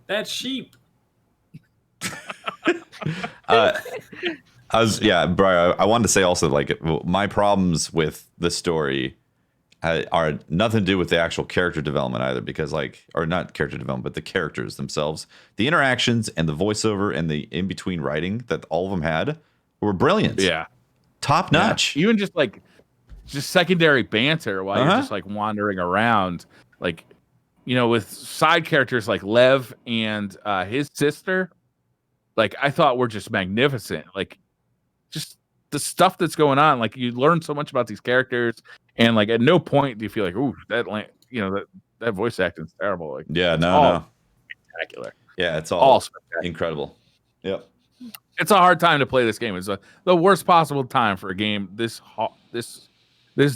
That's sheep. Bro, I wanted to say also, like, my problems with the story are nothing to do with the actual character development either, because or not character development, but the characters themselves, the interactions and the voiceover and the in-between writing that all of them had were brilliant. Yeah. Top notch. Yeah. Even just secondary banter while you're just like wandering around, like, with side characters like Lev and his sister. Like I thought were just magnificent. Like just the stuff that's going on. Like you learn so much about these characters, and like at no point do you feel like, ooh, that voice acting's terrible. Like no, spectacular. Yeah, it's all incredible. Yep. It's a hard time to play this game. It's the worst possible time for a game this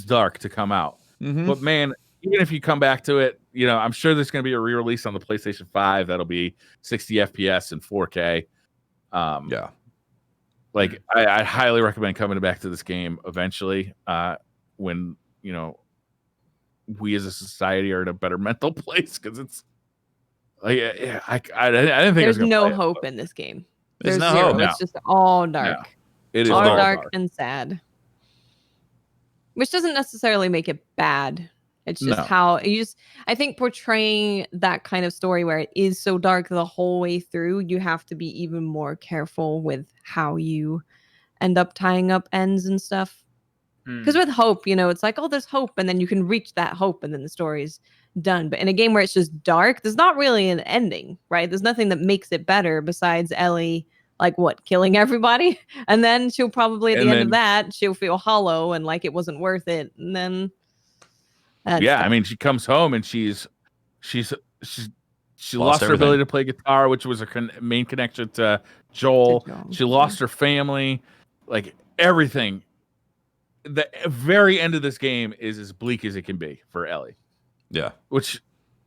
dark to come out. But man, even if you come back to it, I'm sure there's going to be a re-release on the PlayStation 5 that'll be 60 FPS and 4K. Like I highly recommend coming back to this game eventually, when we as a society are in a better mental place, because it's like I didn't think there's no hope in this game. There's no zero. hope. It's just all dark. No. It is all dark and sad, which doesn't necessarily make it bad. It's just how I think portraying that kind of story where it is so dark the whole way through, you have to be even more careful with how you end up tying up ends and stuff. Because with hope, it's like, oh, there's hope, and then you can reach that hope, and then the story's done. But in a game where it's just dark, there's not really an ending, right? There's nothing that makes it better besides Ellie, like killing everybody, and then she'll probably at the end of that, she'll feel hollow and like it wasn't worth it, and then. I mean, she comes home and she lost her ability to play guitar, which was her main connection to Joel. She lost her family, like everything. The very end of this game is as bleak as it can be for Ellie. Yeah, which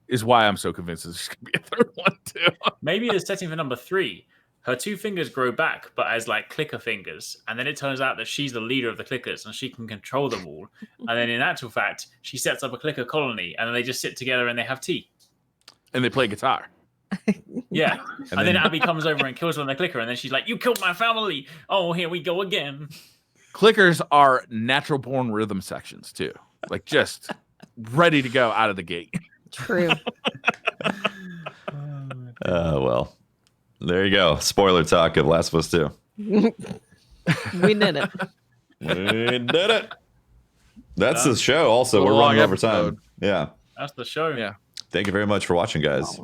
is why I'm so convinced there's going to be a third one too. Maybe the setting for number 3. Her 2 fingers grow back, but as like clicker fingers. And then it turns out that she's the leader of the clickers and she can control them all. And then in actual fact, she sets up a clicker colony, and then they just sit together and they have tea. And they play guitar. Yeah. And then Abby comes over and kills one of the clicker, and then she's like, you killed my family. Oh, here we go again. Clickers are natural born rhythm sections too. Like just ready to go out of the gate. True. Well. There you go. Spoiler talk of Last of Us 2. We did it. We did it. That's the show. Also, we're running over time. Yeah. That's the show. Yeah. Thank you very much for watching, guys.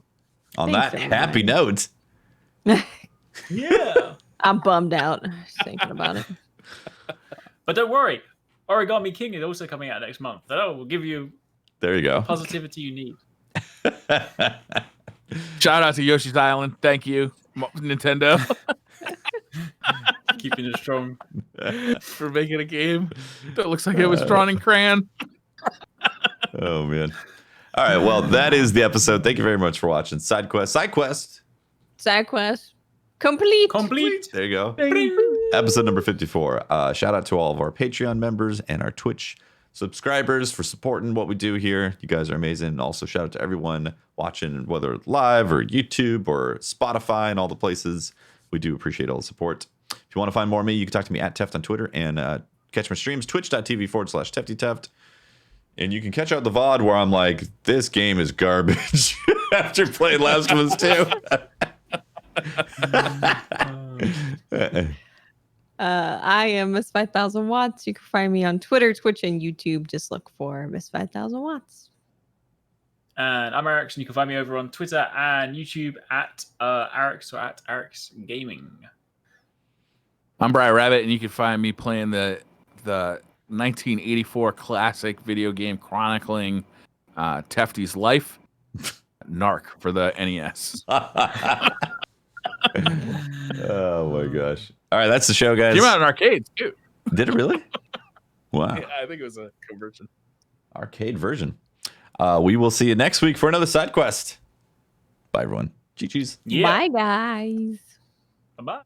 On that happy note. Yeah. I'm bummed out thinking about it. But don't worry. Origami King is also coming out next month. That will give you there you go. The positivity you need. Shout out to Yoshi's Island. Thank you, Nintendo. Keeping it strong. For making a game that looks like it was drawn in crayon. Oh, man. All right. Well, that is the episode. Thank you very much for watching SideQuest. SideQuest. Complete. There you go. Episode number 54. Shout out to all of our Patreon members and our Twitch subscribers for supporting what we do here. You guys are amazing. And also shout out to everyone watching, whether live or YouTube or Spotify and all the places. We do appreciate all the support. If you want to find more of me, you can talk to me at Teft on Twitter and catch my streams, twitch.tv/TeftyTeft. And you can catch out the VOD where I'm like, this game is garbage after playing Last of Us 2. I am Miss 5000 Watts. You can find me on Twitter, Twitch, and YouTube. Just look for Miss 5000 Watts. And I'm Arekkz, and you can find me over on Twitter and YouTube at Arekkz or at Arekkz Gaming. I'm Brian Rabbit, and you can find me playing the 1984 classic video game chronicling Tefty's life, Narc for the NES. Oh my gosh! All right, that's the show, guys. Came out in arcades too. Did it really? Wow! Yeah, I think it was a conversion. Arcade version. We will see you next week for another side quest. Bye, everyone. Cheese. Yeah. Bye, guys. Bye.